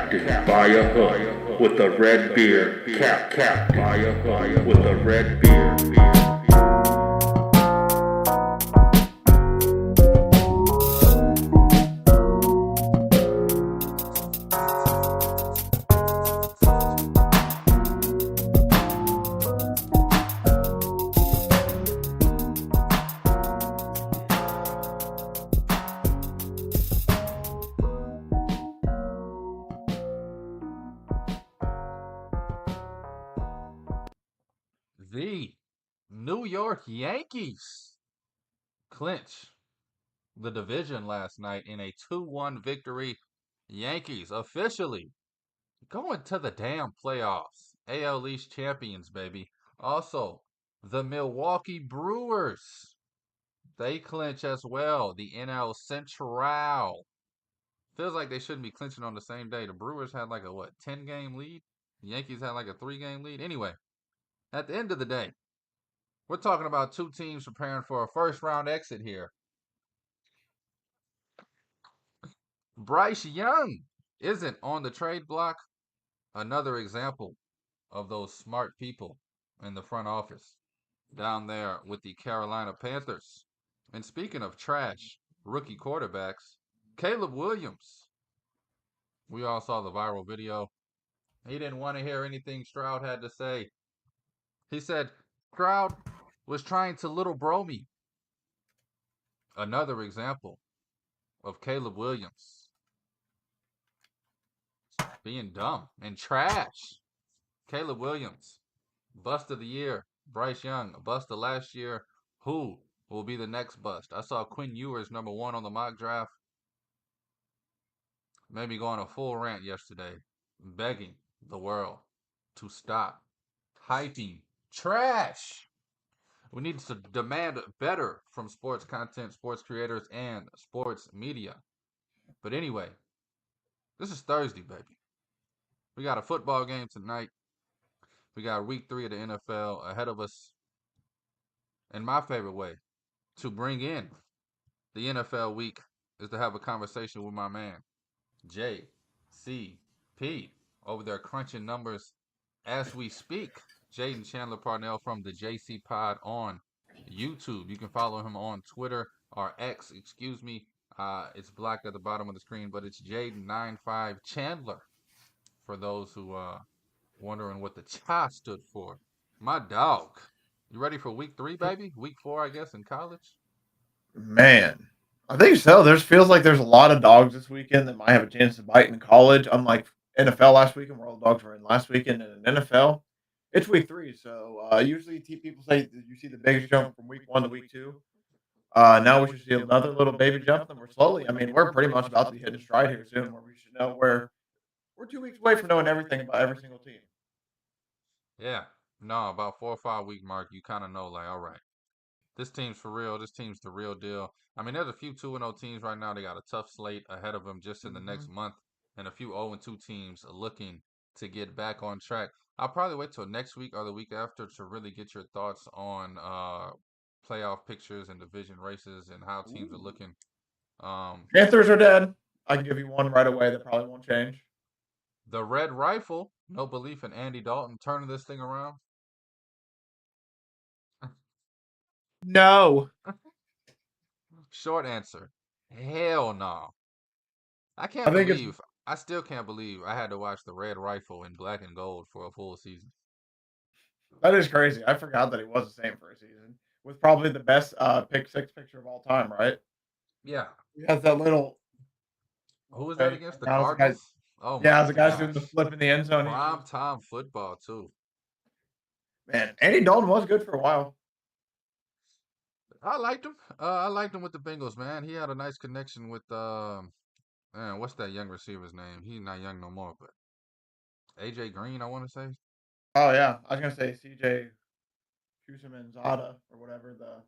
captain by a hook with a red beard. Captain by a hook with a red beard. The New York Yankees clinch the division last night in a 2-1 victory. Yankees officially going to the damn playoffs. AL East champions, baby. Also, the Milwaukee Brewers, they clinch as well. The NL Central. Feels like they shouldn't be clinching on the same day. The Brewers had like a 10-game lead? The Yankees had like a 3-game lead. Anyway, at the end of the day, we're talking about two teams preparing for a first round exit here. Bryce Young isn't on the trade block. Another example of those smart people in the front office down there with the Carolina Panthers. And speaking of trash rookie quarterbacks, Caleb Williams. We all saw the viral video. He didn't want to hear anything Stroud had to say. He said Stroud was trying to little bro me. Another example of Caleb Williams being dumb and trash. Caleb Williams, bust of the year. Bryce Young, bust of last year. Who will be the next bust? I saw Quinn Ewers #1 on the mock draft. Made me go on a full rant yesterday, begging the world to stop hyping trash. We need to demand better from sports content, sports creators, and sports media. But anyway, this is Thursday, baby. We got a football game tonight. We got week 3 of the NFL ahead of us. And my favorite way to bring in the NFL week is to have a conversation with my man, JCP, over there crunching numbers as we speak. Jaden Chandler Parnell from the JC Pod on YouTube. You can follow him on Twitter or X, excuse me. It's black at the bottom of the screen, but it's Jaden95 Chandler for those who wondering what the cha stood for. My dog. You ready for week 3, baby? Week 4, I guess, in college? Man, I think so. There's feels like there's a lot of dogs this weekend that might have a chance to bite in college. Unlike NFL last weekend, where all the dogs were in last weekend, and in NFL, it's week 3. So usually people say that you see the biggest jump from week 1 to week 2. Now we should see another little baby jump, and we're slowly. I mean, we're pretty much about to be hitting stride here soon, where we should know where we're 2 weeks away from knowing everything about every single team. Yeah. No, about 4 or 5 week mark, you kind of know, like, all right, this team's for real. This team's the real deal. I mean, there's a few 2-0 teams right now. They got a tough slate ahead of them just in the next month, and a few 0-2 teams looking to get back on track. I'll probably wait till next week or the week after to really get your thoughts on playoff pictures and division races and how teams are looking. Panthers are dead. I can give you one right away that probably won't change. The Red Rifle, no belief in Andy Dalton turning this thing around. No. Short answer, hell no. I I think it's I still can't believe I had to watch the Red Rifle in black and gold for a full season. That is crazy. I forgot that he was the same for a season. With probably the best pick six picture of all time, right? Yeah. He has that little. Who was that against? The Now the guy, Cardinals? Oh my yeah, the guy's doing the gosh. flip in the end zone. Prime time football too. Man, Andy Dalton was good for a while. I liked him. I liked him with the Bengals, man. He had a nice connection with man, what's that young receiver's name? He's not young no more, but AJ Green, I want to say. Oh yeah, I was gonna say CJ Zada or whatever the.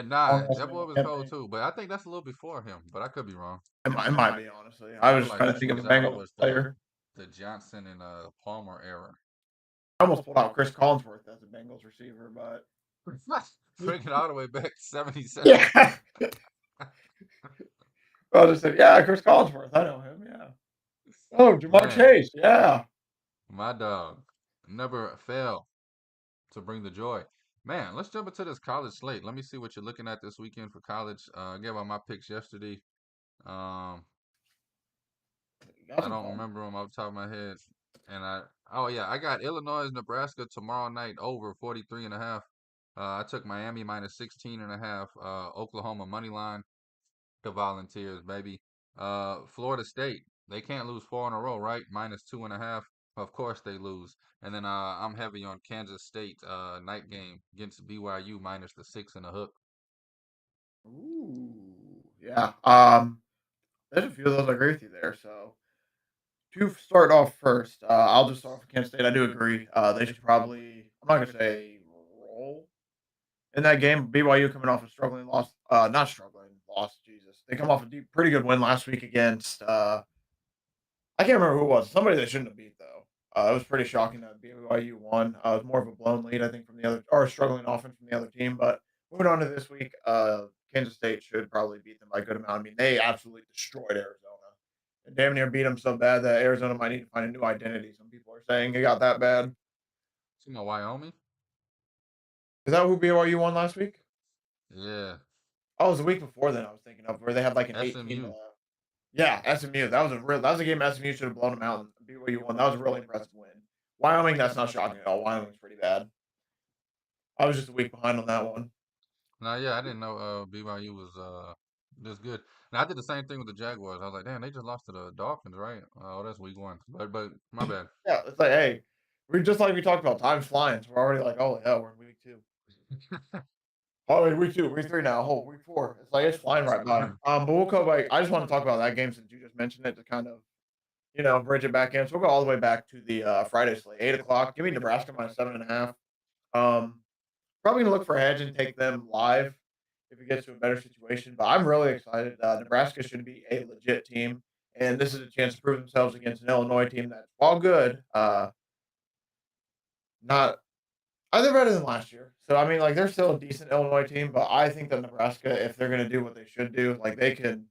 Nah, that boy was cold too, but I think that's a little before him, but I could be wrong. It might be honestly. I was just trying to think of a Bengals was player. The Johnson and Palmer era. I almost pulled out Chris Collinsworth as a Bengals receiver, but bring it all the way back to 77. Yeah. I just said, yeah, Chris Collinsworth. I know him. Yeah. Oh, Jamar Man, Chase. Yeah. my dog never fail to bring the joy. Man, let's jump into this college slate. Let me see what you're looking at this weekend for college. I gave out my picks yesterday. Um, Got I some don't fun. remember them off the top of my head. And oh yeah, I got Illinois, Nebraska tomorrow night over 43.5. I took Miami minus 16.5. Oklahoma money line. The Volunteers, baby. Florida State, they can't lose four in a row, right? Minus 2.5. Of course they lose. And then I'm heavy on Kansas State night game against BYU minus the 6.5. Ooh. Yeah. There's a few of those I agree with you there. So to start off first, I'll just start off with Kansas State. I do agree. They should probably. I'm not gonna say roll in that game. BYU coming off a struggling loss. Not struggling loss. Jesus, they come off a pretty good win last week against. I can't remember who it was. Somebody they shouldn't have beat though. It was pretty shocking that BYU won. It was more of a blown lead, I think, from the other or a struggling offense from the other team. But moving on to this week, Kansas State should probably beat them by a good amount. I mean, they absolutely destroyed Arizona and damn near beat them so bad that Arizona might need to find a new identity. Some people are saying it got that bad. You know Wyoming? Is that who BYU won last week? Yeah. Oh, it was the week before then. I was thinking of where they had like an 18. SMU. Yeah, SMU. That was a game SMU should have blown them out. And BYU won. That was a really impressive win. Wyoming, that's not shocking at all. Wyoming's pretty bad. I was just a week behind on that one. No, yeah, I didn't know BYU was this good. And I did the same thing with the Jaguars. I was like, damn, they just lost to the Dolphins, right? Oh, that's week one. But my bad. Yeah, it's like, hey, we're just like we talked about. Time's flying. So we're already like, oh yeah, we're in week 2. Oh, wait, week 2, week 3 now. Oh, week 4. It's like it's flying right by. But we'll go back. I just want to talk about that game since you just mentioned it to kind of bridge it back in. So we'll go all the way back to the Friday slate, 8 o'clock. Give me Nebraska minus 7.5. Um, Probably gonna look for a hedge and take them live if it gets to a better situation. But I'm really excited. Nebraska should be a legit team, and this is a chance to prove themselves against an Illinois team that's while good, not they're better than last year. So I mean, like they're still a decent Illinois team, but I think that Nebraska, if they're gonna do what they should do, like they can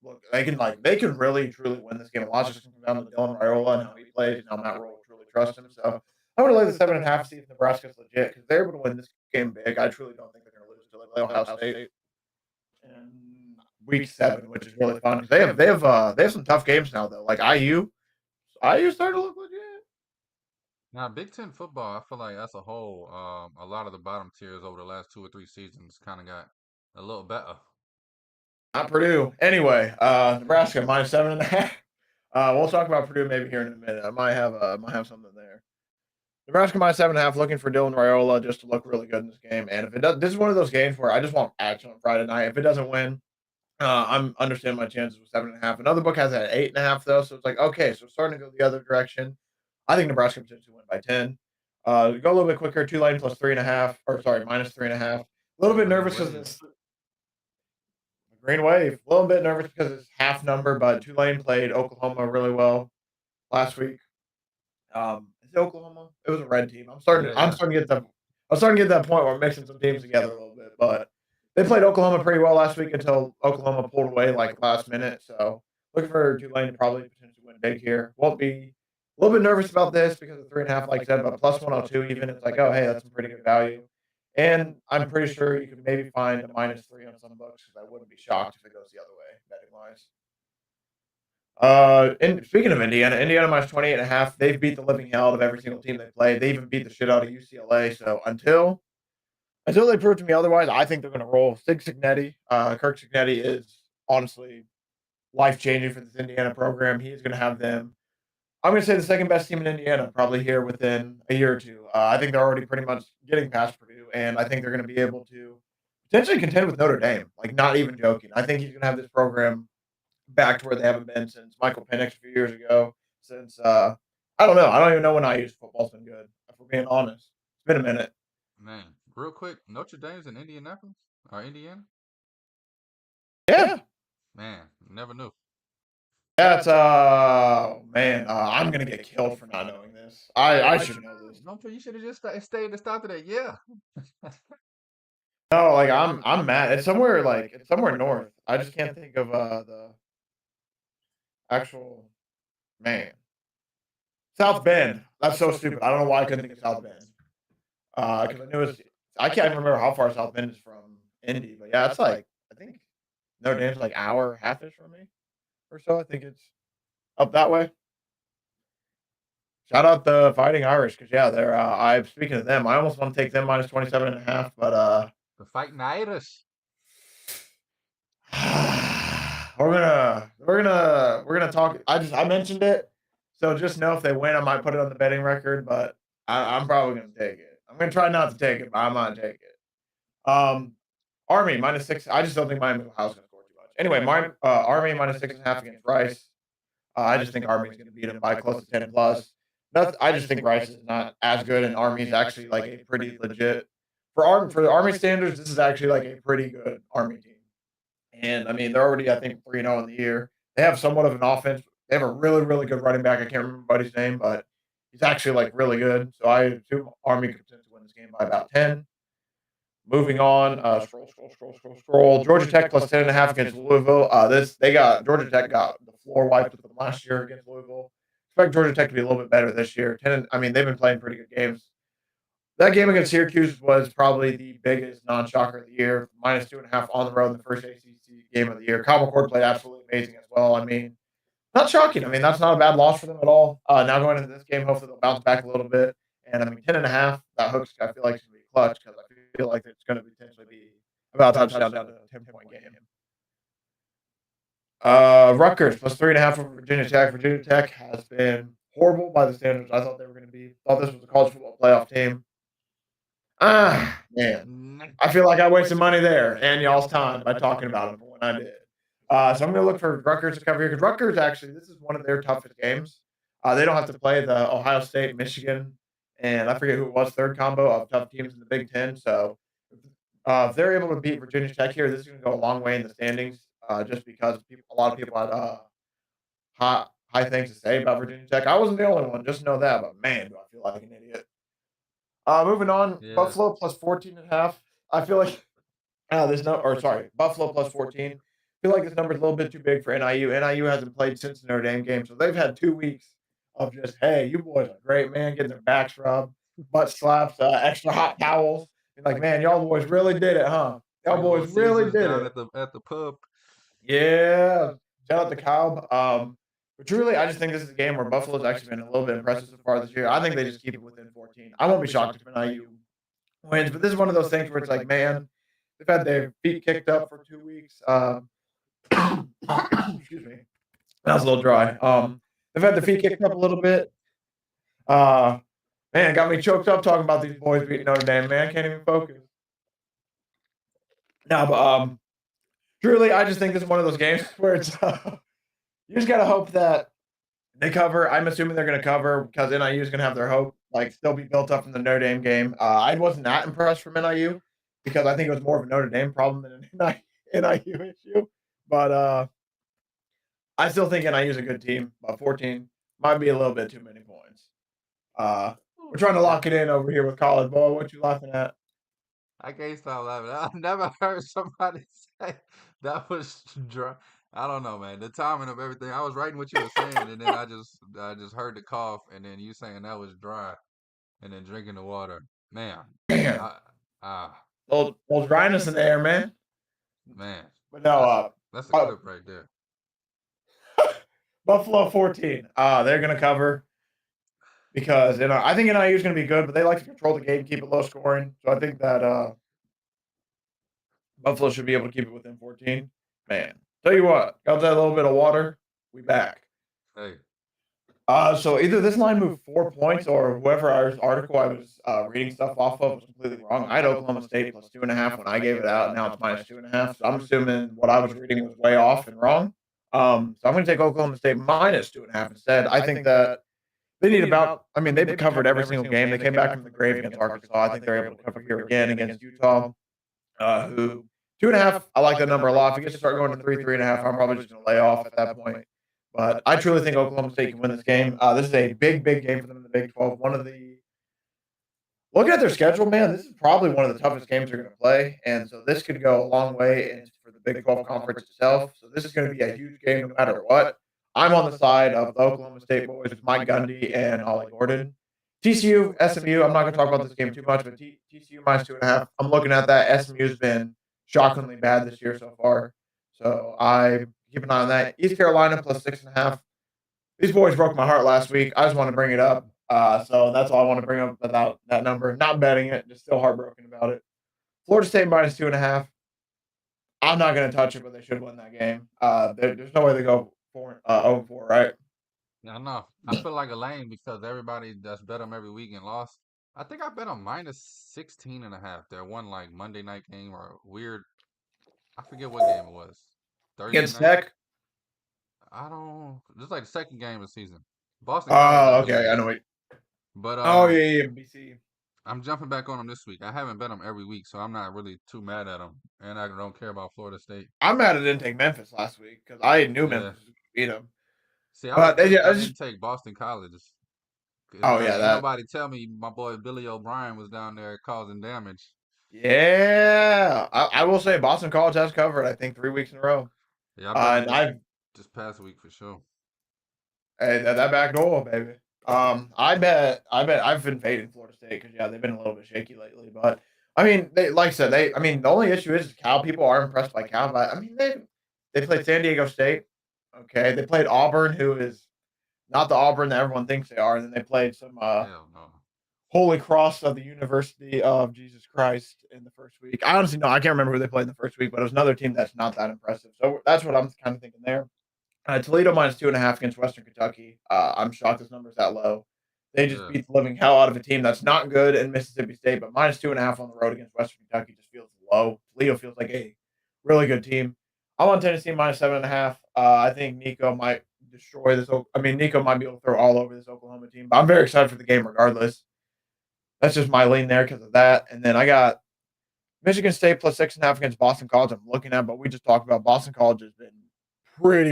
really truly win this game. A lot just comes down to Dylan Raiola and how he plays and how Matt Rule truly trusts him. So I'm gonna lay the 7.5, see if Nebraska's legit because they're able to win this game big. I truly don't think they're gonna lose until they play Ohio State in week 7, which is really fun because they have some tough games now though. Like IU starting to look legit. Now, Big Ten football, I feel like as a whole, a lot of the bottom tiers over the last 2 or 3 seasons kind of got a little better. Not Purdue. Anyway, Nebraska minus 7.5. We'll talk about Purdue maybe here in a minute. I might have something there. Nebraska minus 7.5. Looking for Dylan Raiola just to look really good in this game. And if it does, this is one of those games where I just want action on Friday night. If it doesn't win, I'm understanding my chances with 7.5. Another book has it at 8.5 though, so it's like okay, so starting to go the other direction. I think Nebraska potentially win by 10. Go a little bit quicker. Tulane plus 3.5, or sorry, minus 3.5. A little bit Green nervous because Wave. it's Green Wave. A little bit nervous because it's half number, but Tulane played Oklahoma really well last week. Is it Oklahoma? It was a red team. I'm starting. Yeah, I'm yeah. starting to get the. I'm starting to get that point where I'm mixing some teams together a little bit. But they played Oklahoma pretty well last week until Oklahoma pulled away like last minute. So looking for Tulane to probably potentially win big here. Won't be a little bit nervous about this because of 3.5, like I said, but plus 102 even. It's like, oh hey, that's some pretty good value. And I'm pretty sure you could maybe find a -3 on some books because I wouldn't be shocked if it goes the other way betting wise. And speaking of Indiana minus 28.5. They've beat the living hell out of every single team they played. They even beat the shit out of UCLA. So until they prove to me otherwise, I think they're going to roll. Kirk Signetti is honestly life changing for this Indiana program. He is going to have them. I'm going to say the second best team in Indiana probably here within a year or two. I think they're already pretty much getting past Purdue, and I think they're going to be able to potentially contend with Notre Dame. Like not even joking. I think he's going to have this program back to where they haven't been since Michael Penix a few years ago. Since I don't know. I don't even know when IU's football's been good. If we're being honest, it's been a minute. Man, real quick, Notre Dame's in Indianapolis or Indiana? Yeah, Man, never knew. yeah. It's man, I'm gonna get killed for not knowing this. I should know this. No, you should have just stayed and stopped at that. Yeah. No, like I'm mad. It's somewhere north. I just can't think of the actual man. South Bend. That's so stupid. I don't know why I couldn't think of South Bend. Because I knew it's. I can't even remember how far South Bend is from Indy, but yeah, it's like I think Notre Dame's like hour half-ish from me or so. I think it's up that way. Shout out the Fighting Irish because yeah, they're. I'm speaking of them. I almost want to take them minus 27.5, but The Fighting Irish. we're gonna talk. I mentioned it, so just know if they win, I might put it on the betting record, but I'm probably gonna take it. I'm gonna try not to take it, but I'm gonna take it. Army minus 6. I just don't think Miami Ohio's gonna score too much. Anyway, Army minus 6.5 against Rice. I just think Army's gonna beat them by close to 10 plus. I just think Rice is not as good, and Army's actually like a pretty legit for the Army standards. This is actually like a pretty good Army team. And I mean, they're already, I think, 3-0 in the year. They have somewhat of an offense. They have a really, really good running back. I can't remember buddy's name, but he's actually like really good. So I assume Army could potentially win this game by about 10. Moving on, scroll. Georgia Tech plus 10.5 against Louisville. Georgia Tech got the floor wiped with them last year against Louisville. Expect Georgia Tech to be a little bit better this year. I mean, they've been playing pretty good games. That game against Syracuse was probably the biggest non-shocker of the year. Minus 2.5 on the road in the first ACC game of the year. Kyle McCord played absolutely amazing as well. I mean, not shocking. I mean, that's not a bad loss for them at all. Now going into this game, hopefully they'll bounce back a little bit. And I mean, 10.5, that hooks, I feel like it's going to be clutch because I feel like it's going to potentially be about a touchdown down to a 10-point game. Rutgers plus 3.5 from Virginia Tech. Virginia Tech has been horrible by the standards I thought they were going to be. Thought this was a college football playoff team. Man. I feel like I wasted money there and y'all's time by talking about them when I did. So I'm going to look for Rutgers to cover here because Rutgers actually, this is one of their toughest games. They don't have to play the Ohio State, Michigan, and I forget who it was, third combo of tough teams in the Big Ten. So if they're able to beat Virginia Tech here, this is going to go a long way in the standings just because a lot of people had high things to say about Virginia Tech. I wasn't the only one, just know that, but man, do I feel like an idiot. Moving on, Yeah. Buffalo plus 14.5. I feel like Buffalo plus 14. I feel like this number is a little bit too big for NIU. NIU hasn't played since the Notre Dame game, so they've had 2 weeks of just, hey, you boys are great, man, getting their backs rubbed, butt slaps, extra hot towels. And like, man, y'all boys really did it, huh? Y'all boys really did down it. at the pub. Yeah. Shout out to Kyle. But truly, I just think this is a game where Buffalo's actually been a little bit impressive so far this year. I think they just keep it within 14. I won't be shocked if NIU wins, but this is one of those things where it's like, man, they've had their feet kicked up for 2 weeks. Excuse me. That was a little dry. They've had their feet kicked up a little bit. Man, it got me choked up talking about these boys beating Notre Dame, man. Can't even focus. No, but truly, I just think this is one of those games where it's you just gotta hope that they cover. I'm assuming they're gonna cover because NIU is gonna have their hope still be built up from the Notre Dame game. I wasn't that impressed from NIU because I think it was more of a Notre Dame problem than an NIU issue. But I still think NIU is a good team. But 14 might be a little bit too many points. We're trying to lock it in over here with college ball. What you laughing at? I can't stop laughing. I've never heard somebody say that was dry. I don't know, man. The timing of everything. I was writing what you were saying, and then I just heard the cough, and then you saying that was dry, and then drinking the water. Man, Little dryness in the air, man. Man, But no, that's a clip right there. Buffalo 14. They're gonna cover because I think NIU is gonna be good, but they like to control the game, keep it low scoring. So I think that Buffalo should be able to keep it within 14. Man, tell you what, got that little bit of water. We back. Hey. So either this line moved 4 points, or whoever article I was reading stuff off of was completely wrong. I had Oklahoma State plus 2.5 when I gave it out. Now it's minus 2.5. So I'm assuming what I was reading was way off and wrong. So I'm going to take Oklahoma State minus 2.5 instead. I think that they need they've covered every single game. They came back from the grave against Arkansas. I think they're able to cover here again against Utah. Who 2.5? I like that number a lot. If it gets to start going to 3.5, I'm probably just going to lay off at that point. But I truly think Oklahoma State can win this game. This is a big, big game for them in the Big 12. Looking at their schedule, man, this is probably one of the toughest games they're going to play. And so this could go a long way for the Big 12 conference itself. So this is going to be a huge game no matter what. I'm on the side of the Oklahoma State boys with Mike Gundy and Ollie Gordon. TCU, SMU, I'm not going to talk about this game too much, but TCU minus 2.5. I'm looking at that. SMU's been shockingly bad this year so far. So I keep an eye on that. East Carolina plus 6.5. These boys broke my heart last week. I just want to bring it up. So that's all I want to bring up about that number. Not betting it, just still heartbroken about it. Florida State minus 2.5. I'm not going to touch it, but they should win that game. There's no way they go 0-4, right? I know. I feel like a lame because everybody that's bet them every week and lost. I think I bet them minus 16.5. That one like Monday night game or weird. I forget what game it was. Thursday Against night. Tech. I don't. This is like the second game of the season. Boston College Oh, undefeated. okay. I know what. But Oh yeah, BC. I'm jumping back on them this week. I haven't bet them every week, so I'm not really too mad at them, and I don't care about Florida State. I'm mad I didn't take Memphis last week because I knew Yeah. Memphis was going to beat them. See, I was But pissed yeah, I didn't take Boston College. Oh yeah, Ain't that. nobody tell me my boy Billy O'Brien was down there causing damage. Yeah, I will say Boston College has covered. I think 3 weeks in a row. Yeah, I bet And I've this past week for sure. Hey, that back door, baby. I bet I've been fading Florida State because yeah, they've been a little bit shaky lately. But I mean, they like I said, I mean, the only issue is Cal. People are impressed by Cal, but I mean, they played San Diego State. Okay, they played Auburn, who is not the Auburn that everyone thinks they are. And then they played some Hell no. Holy Cross of the University of Jesus Christ in the first week. I honestly no, I can't remember who they played in the first week, but it was another team that's not that impressive. So that's what I'm kind of thinking there. Toledo minus 2.5 against Western Kentucky. I'm shocked this number's that low. They just beat the living hell out of a team that's not good in Mississippi State, but minus 2.5 on the road against Western Kentucky just feels low. Toledo feels like a really good team. I'm on Tennessee minus 7.5. I think Nico might destroy this. I mean, Nico might be able to throw all over this Oklahoma team, but I'm very excited for the game regardless. That's just my lean there because of that. And then I got Michigan State plus 6.5 against Boston College. I'm looking at, but we just talked about Boston College has been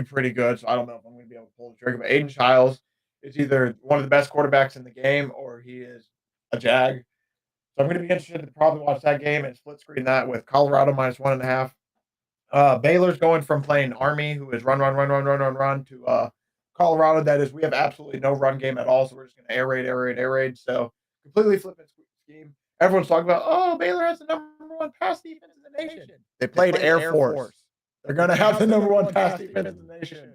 pretty good. So I don't know if I'm going to be able to pull the trigger. But Aiden Childs is either one of the best quarterbacks in the game or he is a jag. So I'm going to be interested to probably watch that game and split screen that with Colorado minus 1.5. Baylor's going from playing Army, who is run, to Colorado. That is, we have absolutely no run game at all. So we're just going to air raid. So completely flipping scheme. Everyone's talking about, oh, Baylor has the number one pass defense in the nation. They played Air Force. They're going to have the number one pass defense in the nation.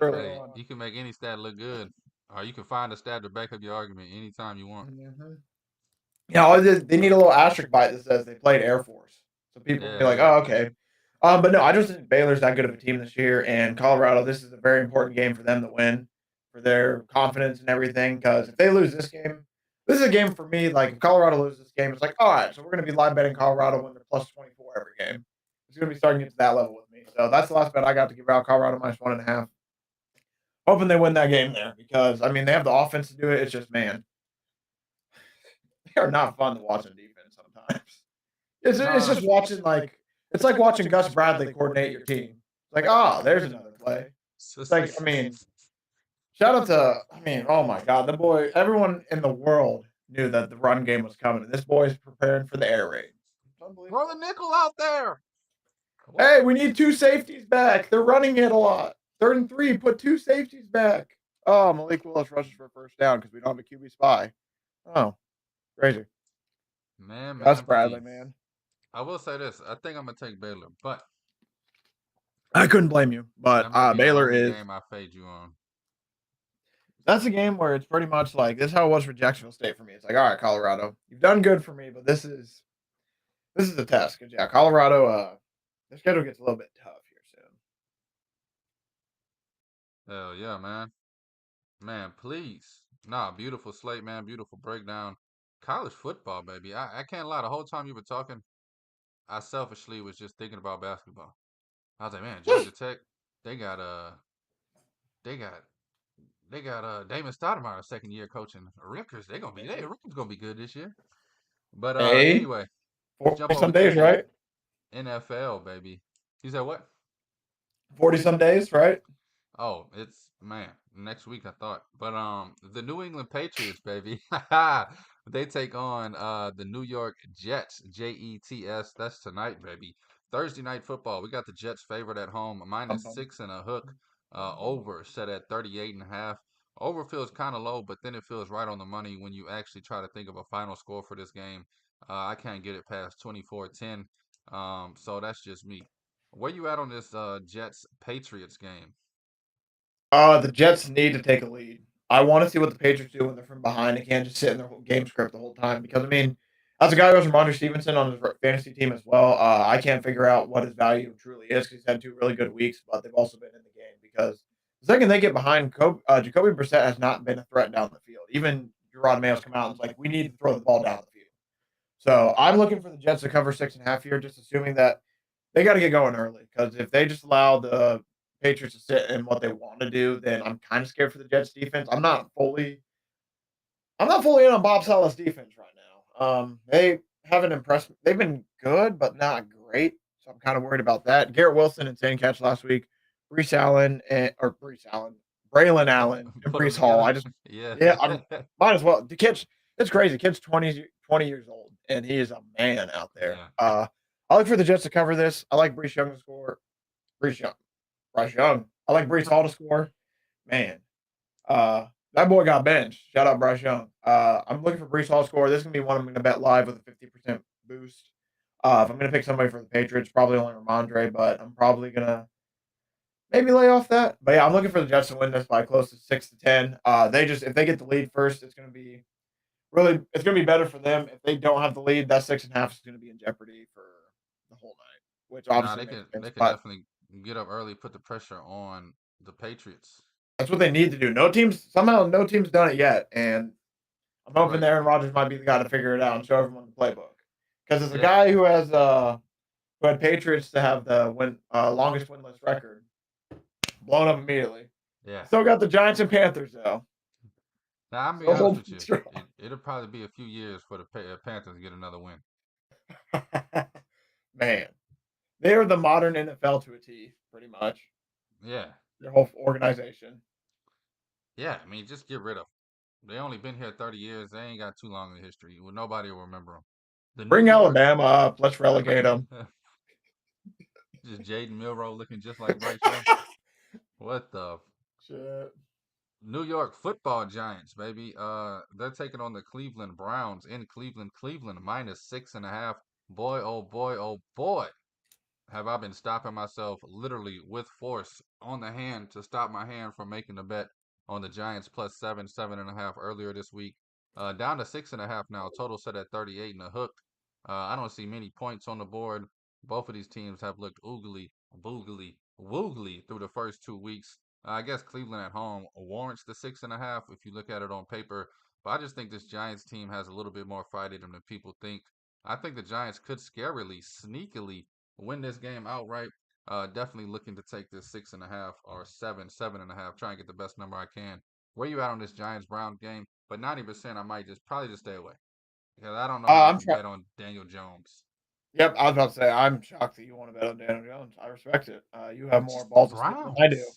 Hey, you can make any stat look good, or you can find a stat to back up your argument anytime you want. Mm-hmm. Yeah, they need a little asterisk by it that says they played Air Force. So people will be like, oh, okay. But no, I just think Baylor's that good of a team this year. And Colorado, this is a very important game for them to win for their confidence and everything. Because if they lose this game, this is a game for me. Like, if Colorado loses this game, it's like, all right, so we're going to be live betting Colorado when they're plus 24 every game. It's going to be starting to get to that level with me. So that's the last bet I got to give out. Colorado minus 1.5. Hoping they win that game there because, I mean, they have the offense to do it. It's just, man, they are not fun to watch on defense sometimes. It's just watching, like, it's like watching Gus Bradley coordinate your team. It's like, oh, there's another play. It's like, I mean, shout out to, I mean, oh my God, the boy, everyone in the world knew that the run game was coming. And this boy's preparing for the air raid. Throw the nickel out there. Hey, we need 2 safeties back. They're running it a lot. 3rd and 3, put 2 safeties back. Oh, Malik Willis rushes for a first down because we don't have a QB spy. Oh, crazy. Man, Gus Bradley, man. I will say this. I think I'm going to take Baylor, but I couldn't blame you. But Baylor is. Game I fade you on. That's a game where it's pretty much like this is how it was for Jacksonville State for me. It's like, all right, Colorado, you've done good for me, but this is a test. Because yeah, Colorado, their schedule gets a little bit tough here soon. Hell yeah, man. Man, please. Nah, beautiful slate, man. Beautiful breakdown. College football, baby. I can't lie. The whole time you were talking, I selfishly was just thinking about basketball. I was like, man, Georgia Tech, they got Damon Stoudemire, second year coaching Rutgers. Rutgers gonna be good this year. But anyway, 40 some days, right? NFL, baby. You said what? 40 some days, right? Oh, it's next week I thought. But the New England Patriots, baby. They take on the New York Jets, Jets. That's tonight, baby. Thursday night football. We got the Jets favored at home, minus 6 and a hook. Over set at 38.5. Over feels kind of low, but then it feels right on the money when you actually try to think of a final score for this game. I can't get it past 24-10. So that's just me. Where you at on this Jets Patriots game? The Jets need to take a lead. I want to see what the Patriots do when they're from behind. They can't just sit in their whole game script the whole time because I mean, as a guy who has Ramondre Stevenson on his fantasy team as well, I can't figure out what his value truly is because he's had 2 really good weeks, but they've also been in the game because the second they get behind, Jacoby Brissett has not been a threat down the field. Even Gerard Mayo's come out and was like, we need to throw the ball down the field. So I'm looking for the Jets to cover 6.5 here, just assuming that they got to get going early because if they just allow the Patriots to sit in what they want to do, then I'm kind of scared for the Jets defense. I'm not fully in on Bob Saleh's defense right now. They haven't impressed me. They've been good, but not great. So I'm kind of worried about that. Garrett Wilson, insane catch last week. Brees Allen, Braylon Allen, and Put them Brees Hall. together. Yeah. Yeah, I'm might as well. The kid's it's crazy. Kid's 20 years old, and he is a man out there. Yeah. I look for the Jets to cover this. I like Brees Young to score. Brees Young, Bryce Young. I like Brees Hall to score. Man, that boy got benched. Shout out Bryce Young. I'm looking for Brees Hall to score. This is gonna be one I'm gonna bet live with a 50% boost. If I'm gonna pick somebody for the Patriots, probably only Ramondre, but I'm probably gonna maybe lay off that. But yeah, I'm looking for the Jets to win this by close to 6 to 10. They just if they get the lead first, it's gonna be better for them. If they don't have the lead, that 6.5 is gonna be in jeopardy for the whole night, which Nah, obviously they makes could sense. they could But definitely get up early, put the pressure on the Patriots. that's what they need to do. No team's done it yet, and I'm hoping Right. that Aaron Rodgers might be the guy to figure it out and show everyone the playbook. Because as a Yeah. guy who had Patriots to have the longest winless record, blown up immediately. Yeah. Still got the Giants and Panthers though. Now, I'm be Still honest holding with you. strong. It'll probably be a few years for the Panthers to get another win. Man, they are the modern NFL to a T, pretty much. Yeah. Their whole organization. Yeah. I mean, just get rid of 'em. They only been here 30 years. They ain't got too long of a history. Well, nobody will remember them. The New Bring York, Alabama up. Let's relegate them. just Jaden Milrow looking just like Bryce Young. What the Shit. New York Football Giants, baby. They're taking on the Cleveland Browns in Cleveland. Cleveland minus 6.5. Boy, oh boy, oh boy. Have I been stopping myself literally with force on the hand to stop my hand from making the bet on the Giants plus 7.5 earlier this week. Down to 6.5 now. Total set at 38 and a hook. I don't see many points on the board. Both of these teams have looked oogly, boogly, woogly through the first 2 weeks. I guess Cleveland at home warrants the 6.5 if you look at it on paper. But I just think this Giants team has a little bit more fight in them than people think. I think the Giants could scarily, sneakily win this game outright. Definitely looking to take this 6.5 or 7.5. Try and get the best number I can. Where you at on this Giants Brown game? But 90%, I might probably just stay away because I don't know how I I'm can trying. bet on Daniel Jones. Yep, I was about to say I'm shocked that you want to bet on Daniel Jones. I respect it. You have more Just the balls to steal than I do. Browns.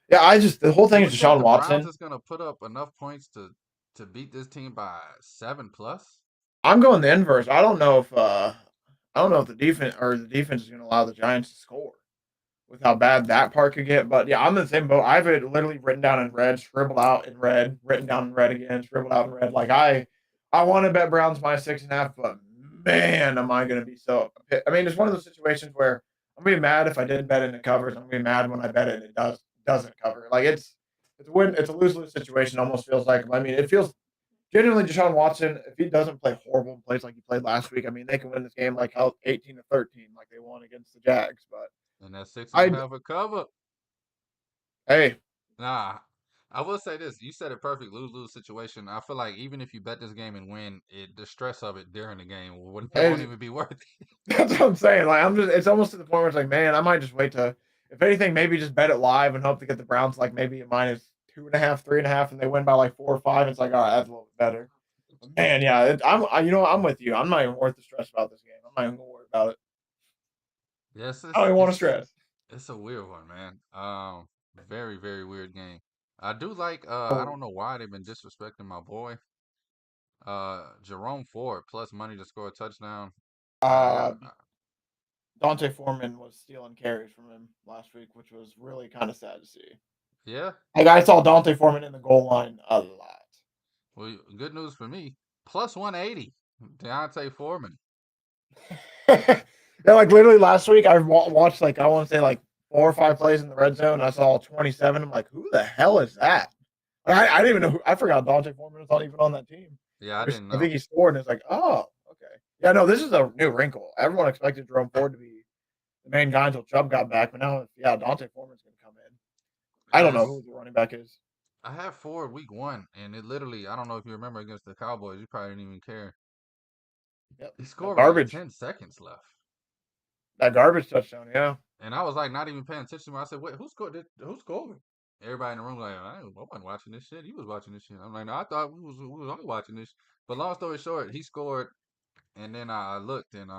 Yeah, the whole thing You is would think Deshaun the Browns Watson. is gonna put up enough points to beat this team by 7+. I'm going the inverse. I don't know if the defense is going to allow the Giants to score with how bad that part could get. But yeah, I'm in the same boat. I've it literally written down in red, scribbled out in red, written down in red again, scribbled out in red. Like I want to bet Browns minus 6.5, but man, am I going to be so? I mean, it's one of those situations where I'm gonna be mad if I didn't bet it and it covers. I'm gonna be mad when I bet it and it doesn't cover. Like it's a lose lose situation. Almost feels like. I mean, it feels genuinely Deshaun Watson, if he doesn't play horrible and plays like he played last week, I mean, they can win this game like 18-13, like they won against the Jags. But And that six and a I, half a cover. hey, Nah, I will say this. You said a perfect lose-lose situation. I feel like even if you bet this game and win, the stress of it during the game it won't hey, even be worth it. that's what I'm saying. Like it's almost to the point where it's like, man, I might just wait to, if anything, maybe just bet it live and hope to get the Browns like maybe a minus 2.5, 3.5, and they win by like 4 or 5. It's like, all right, that's a little bit better. But man, yeah, I'm with you. I'm not even worth the stress about this game. I'm not even gonna worry about it. Yes, I don't it's even want to it's stress. it's a weird one, man. Very very weird game. I do like. I Oh, don't know why they've been disrespecting my boy. Jerome Ford plus money to score a touchdown. I uh, am. Dante Foreman was stealing carries from him last week, which was really kind of sad to see. Yeah. Like I saw Dante Foreman in the goal line a lot. Well, good news for me. Plus 180. Deontay Foreman. Yeah, like literally last week, I watched like I want to say like 4 or 5 plays in the red zone. And I saw 27. I'm like, who the hell is that? I didn't even know. I forgot Dante Foreman was not even on that team. Yeah, I didn't I know. think he scored, and it's like, oh, okay. Yeah, no, this is a new wrinkle. Everyone expected Jerome Ford to be the main guy until Chubb got back, but now, yeah, Dante Foreman's going to come in. I don't know who the running back is. I have Ford week 1, and it literally, I don't know if you remember against the Cowboys, you probably didn't even care. Yep. He scored with like Garbage. 10 seconds left. That garbage touchdown, yeah. And I was like, not even paying attention. I said, wait, who scored? Who scored? Everybody in the room like, I wasn't watching this shit. He was watching this shit. I'm like, no, I thought we was all watching this. But long story short, he scored, and then I looked, and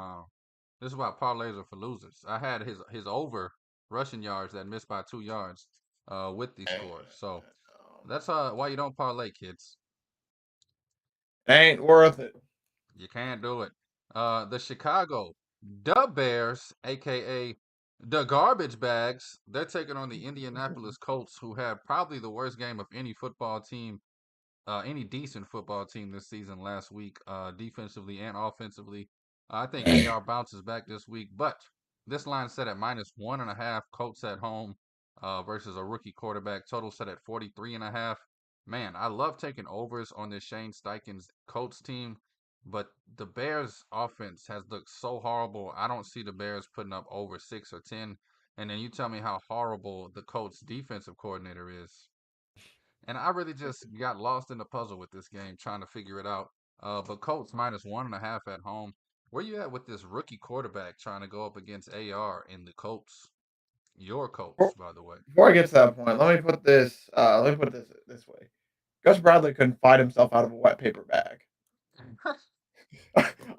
this is why parlays are for losers. I had his over rushing yards that missed by 2 yards with these scores. So that's why you don't parlay, kids. Ain't worth it. You can't do it. The Chicago Bears, aka the Garbage Bags, they're taking on the Indianapolis Colts, who had probably the worst game of any football team, any decent football team this season last week, defensively and offensively. I think AR bounces back this week, but this line set at -1.5. Colts at home versus a rookie quarterback. Total set at 43.5. Man, I love taking overs on this Shane Steichen's Colts team, but the Bears' offense has looked so horrible. I don't see the Bears putting up over 6 or 10. And then you tell me how horrible the Colts' defensive coordinator is. And I really just got lost in the puzzle with this game, trying to figure it out. But Colts -1.5 at home. Where you at with this rookie quarterback trying to go up against AR in the Colts? Your Colts, by the way. Before I get to that point, let me put this. This way. Gus Bradley couldn't fight himself out of a wet paper bag.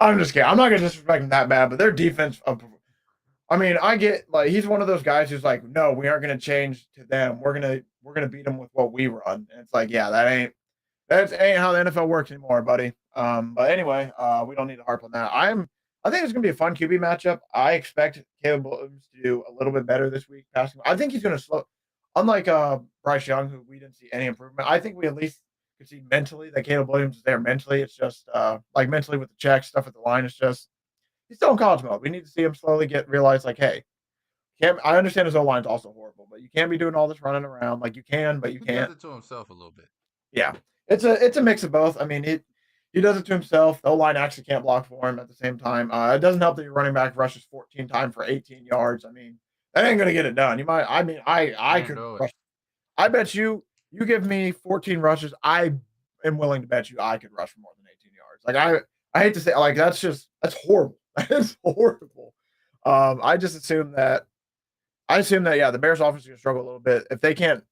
I'm just kidding. I'm not gonna disrespect him that bad, but their defense. I mean, I get like he's one of those guys who's like, no, we aren't gonna change to them. We're gonna beat them with what we run. And it's like, yeah, that ain't how the NFL works anymore, buddy. But anyway, we don't need to harp on that. I think it's gonna be a fun QB matchup. I expect Caleb Williams to do a little bit better this week passing. I think he's gonna slow. Unlike Bryce Young, who we didn't see any improvement, I think we at least could see mentally that Caleb Williams is there mentally. It's just like mentally with the check stuff at the line. It's just he's still in college mode. We need to see him slowly realize like, hey, I understand his O line's also horrible, but you can't be doing all this running around. Like you can, but you can't. He does it to himself a little bit. Yeah, it's a mix of both. I mean, he does it to himself. The O line actually can't block for him at the same time. It doesn't help that your running back rushes 14 times for 18 yards. I mean, that ain't gonna get it done. You might. I mean, I could rush. I bet you give me 14 rushes. I am willing to bet you I could rush for more than 18 yards. Like I hate to say, like that's horrible. That is horrible. I assume that yeah, the Bears offense is going to struggle a little bit. If they can't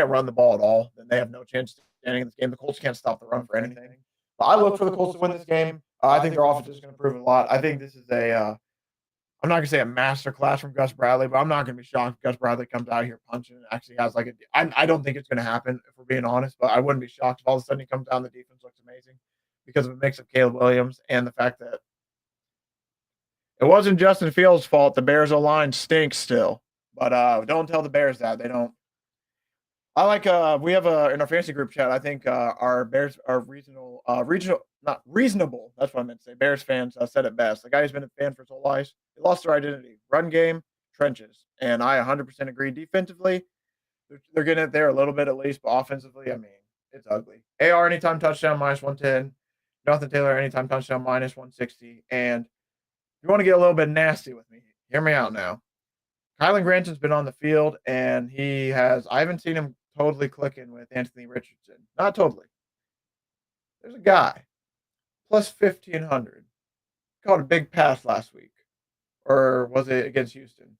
run the ball at all, then they have no chance standing in this game. The Colts can't stop the run for anything. But I look for the Colts to win this game. I think their offense is going to improve a lot. I think this is I'm not going to say a master class from Gus Bradley, but I'm not going to be shocked if Gus Bradley comes out here punching and actually has like I don't think it's going to happen if we're being honest, but I wouldn't be shocked if all of a sudden he comes down, the defense looks amazing because of a mix of Caleb Williams and the fact that it wasn't Justin Fields' fault. The Bears' O-line stinks still. But don't tell the Bears that. They don't. I like we have in our fantasy group chat, I think our Bears are not reasonable. That's what I meant to say. Bears fans said it best. The guy who's been a fan for his whole life, they lost their identity. Run game, trenches. And I 100% agree. Defensively, they're getting it there a little bit at least, but offensively, I mean, it's ugly. AR anytime touchdown -110. Jonathan Taylor anytime touchdown -160. And you want to get a little bit nasty with me, hear me out now. Kylan Granton's been on the field, and I haven't seen him totally clicking with Anthony Richardson. Not totally. There's a guy, plus 1,500, caught a big pass last week. Or was it against Houston?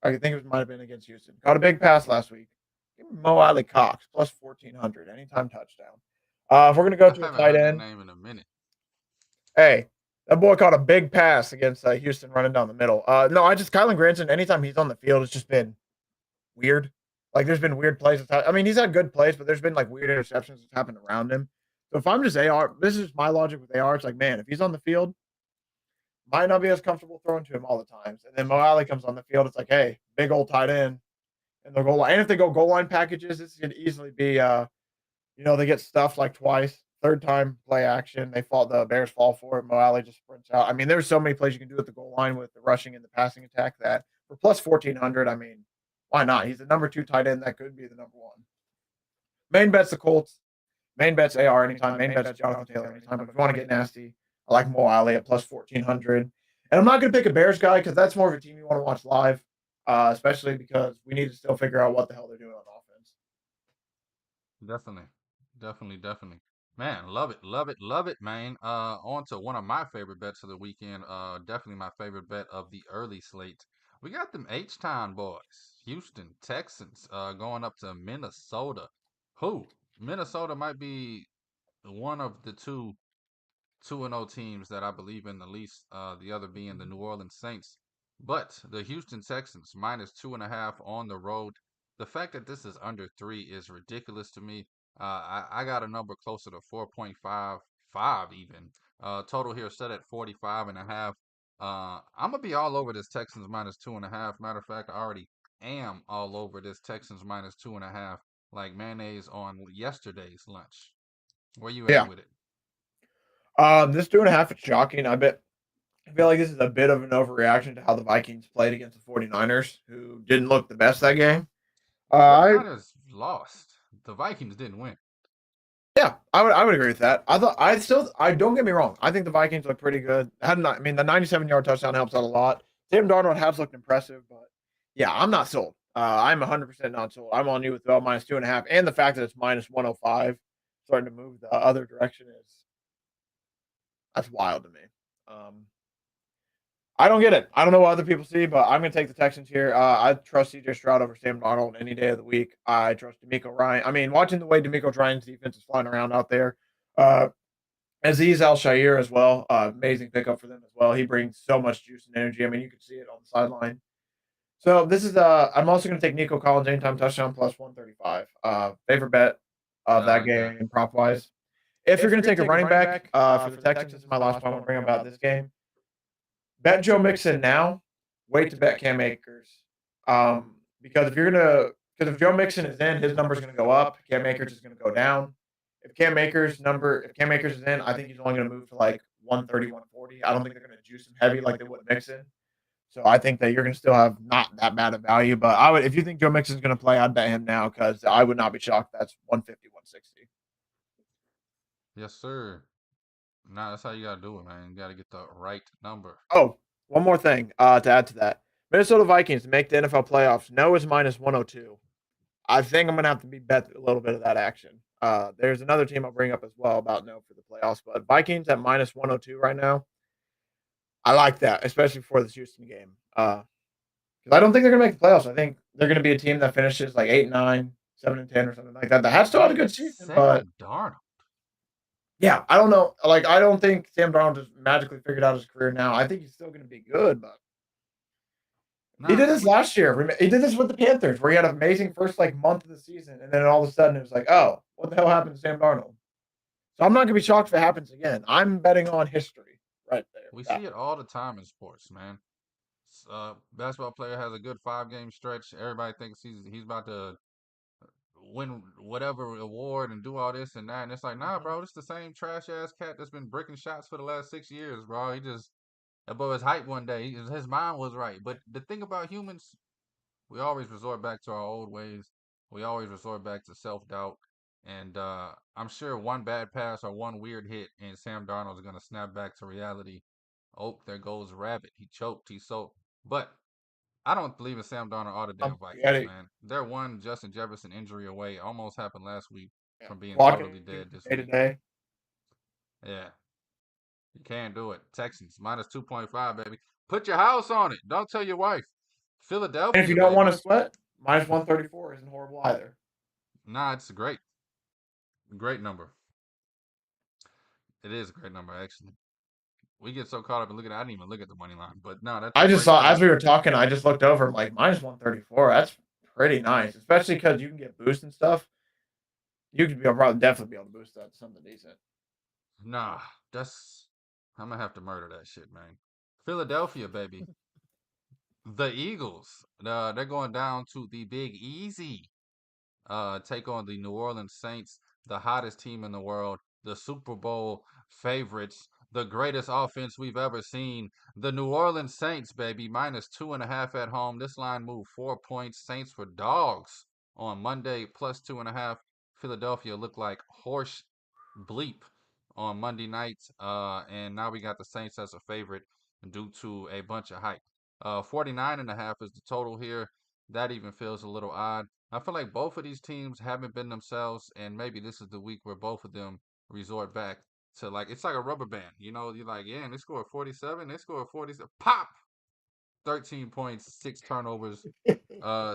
I think it might have been against Houston. Caught a big pass last week. Give me Mo Alley Cox, plus 1,400, anytime touchdown. If we're going to go to a tight end. Name in a minute. Hey, that boy caught a big pass against Houston running down the middle. Kylan Granson, anytime he's on the field, it's just been weird. Like, there's been weird plays. I mean, he's had good plays, but there's been, like, weird interceptions that's happened around him. So if I'm just AR, this is my logic with AR. It's like, man, if he's on the field, might not be as comfortable throwing to him all the times. And then Mo Alley comes on the field. It's like, hey, big old tight end in the goal line. And if they go goal line packages, this could easily be, they get stuffed like twice. Third time play action, the Bears fall for it. Mo Alley just sprints out. I mean, there's so many plays you can do at the goal line with the rushing and the passing attack that for plus 1,400, I mean, why not? He's the number 2 tight end. That could be the number 1. Main bet's the Colts. Main bet's AR anytime. Main bet's Jonathan Taylor anytime. But if you want to get nasty, I like Mo Alley at plus 1,400. And I'm not going to pick a Bears guy because that's more of a team you want to watch live, especially because we need to still figure out what the hell they're doing on offense. Definitely. Man, love it, man. On to one of my favorite bets of the weekend. Definitely my favorite bet of the early slate. We got them H-Town boys, Houston Texans, going up to Minnesota. Minnesota might be one of the two 2-0 teams that I believe in the least, the other being the New Orleans Saints. But the Houston Texans minus 2.5 on the road. The fact that this is under 3 is ridiculous to me. I got a number closer to 4.55 even. Total here set at 45.5. I'm gonna be all over this Texans minus 2.5. Matter of fact, I already am all over this Texans minus 2.5, like mayonnaise on yesterday's lunch. Where you at Yeah. with it? This 2.5 is shocking. I feel like this is a bit of an overreaction to how the Vikings played against the 49ers, who didn't look the best that game. 49ers lost. The Vikings didn't win. Yeah, I would agree with that. I don't get me wrong. I think the Vikings look pretty good. The 97-yard touchdown helps out a lot. Sam Darnold has looked impressive, but yeah, I'm not sold. I'm 100% not sold. I'm on you with about minus 2.5, and the fact that it's minus 105, starting to move the other direction that's wild to me. I don't get it. I don't know what other people see, but I'm going to take the Texans here. I trust CJ Stroud over Sam Darnold any day of the week. I trust D'Amico Ryan. I mean, watching the way D'Amico Ryan's defense is flying around out there. Aziz Al-Shair as well. Amazing pickup for them as well. He brings so much juice and energy. I mean, you can see it on the sideline. So this is I'm also going to take Nico Collins anytime touchdown plus 135. Favorite bet of that game prop wise. If you're going to take a running back for the Texans, this is my last point I want to bring about this game. Bet Joe Mixon now. Wait to bet Cam Akers. Because if Joe Mixon is in, his number is going to go up. Cam Akers is going to go down. If Cam Akers is in, I think he's only going to move to like 130, 140. I don't think they're going to juice him heavy like they would Mixon. So I think that you're going to still have not that bad of value. But if you think Joe Mixon's going to play, I'd bet him now because I would not be shocked. That's 150, 160. Yes, sir. Nah, that's how you gotta do it, man. You gotta get the right number. Oh, one more thing to add to that. Minnesota Vikings to make the NFL playoffs. No is minus 102. I think I'm going to have to bet a little bit of that action. There's another team I'll bring up as well about no for the playoffs, but Vikings at minus 102 right now. I like that, especially for this Houston game. Because I don't think they're going to make the playoffs. I think they're going to be a team that finishes like 8-9, 7-10, or something like that. That has still had a good season, but Darnold. Yeah, I don't know. Like, I don't think Sam Darnold just magically figured out his career now. I think he's still going to be good, but he did this last year. He did this with the Panthers, where he had an amazing first month of the season, and then all of a sudden it was like, oh, what the hell happened to Sam Darnold? So I'm not going to be shocked if it happens again. I'm betting on history right there. We see it all the time in sports, man. Basketball player has a good 5-game stretch. Everybody thinks he's about to win whatever award and do all this and that, and it's like, nah, bro, this the same trash ass cat that's been breaking shots for the last 6 years, bro. He just above his hype one day. His mind was right. But the thing about humans, we always resort back to our old ways. We always resort back to self-doubt. And I'm sure one bad pass or one weird hit, and Sam Darnold's going to snap back to reality. Oh, there goes Rabbit. He choked. He soaked. But I don't believe in Sam Darnold or the damn Vikings, man. They're one Justin Jefferson injury away. Almost happened last week from being totally dead this week. Yeah. You can't do it. Texans minus 2.5, baby. Put your house on it. Don't tell your wife. Philadelphia. And if you don't want to sweat, minus 134 isn't horrible either. Nah, it's great. Great number. It is a great number, actually. We get so caught up in looking at I didn't even look at the money line. But no, that's I just saw as we were talking, I just looked over, I'm like, minus 134. That's pretty nice. Especially because you can get boost and stuff. You could definitely be able to boost that to something decent. Nah, I'm gonna have to murder that shit, man. Philadelphia, baby. The Eagles. They're going down to the Big Easy. Take on the New Orleans Saints, the hottest team in the world, the Super Bowl favorites, the greatest offense we've ever seen. The New Orleans Saints, baby, -2.5 at home. This line moved 4 points. Saints were dogs on Monday, +2.5. Philadelphia looked like horse bleep on Monday night. And now we got the Saints as a favorite due to a bunch of hype. 49.5 is the total here. That even feels a little odd. I feel like both of these teams haven't been themselves, and maybe this is the week where both of them resort back to like it's like a rubber band. You're like, yeah, and they scored 47, they scored 47. Pop! 13 points, 6 turnovers.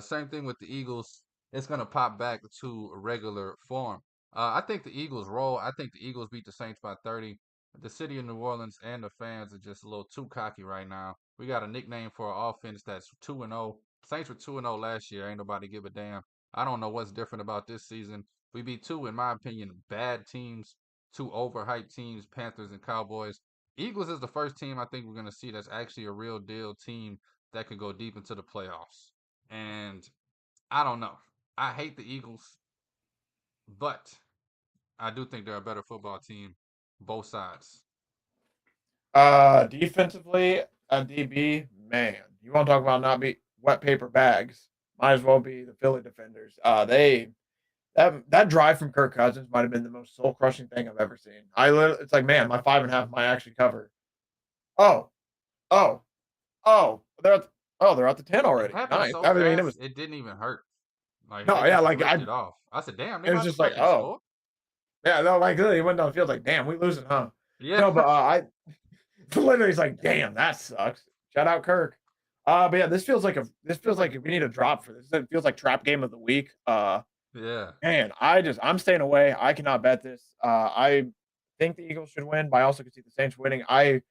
Same thing with the Eagles. It's gonna pop back to regular form. I think the Eagles roll. I think the Eagles beat the Saints by 30. The city of New Orleans and the fans are just a little too cocky right now. We got a nickname for an offense that's 2-0. Saints were 2-0 last year. Ain't nobody give a damn. I don't know what's different about this season. We beat two, in my opinion, bad teams, two overhyped teams, Panthers and Cowboys. Eagles is the first team I think we're gonna see that's actually a real deal team that could go deep into the playoffs. And I don't know. I hate the Eagles, but I do think they're a better football team, both sides. Defensively, a DB, man, you want to talk about not be wet paper bags? Might as well be the Philly defenders. That drive from Kirk Cousins might have been the most soul crushing thing I've ever seen. It's like, man, my 5.5 might actually cover. Oh, oh, oh, they're at the 10 It already. happened Nice. so I mean, it fast, was it didn't even hurt. Like no, they yeah, just like ripped it off. I said, "Damn, they it was about to just like, fucking oh, score." yeah, no, like literally went down the field like, damn, we losing, huh? Yeah, No, but I literally, it's like, damn, that sucks. Shout out Kirk. But yeah, this feels like we need a drop for this. It feels like trap game of the week. yeah. Man, I'm staying away. I cannot bet this. I think the Eagles should win, but I also could see the Saints winning. I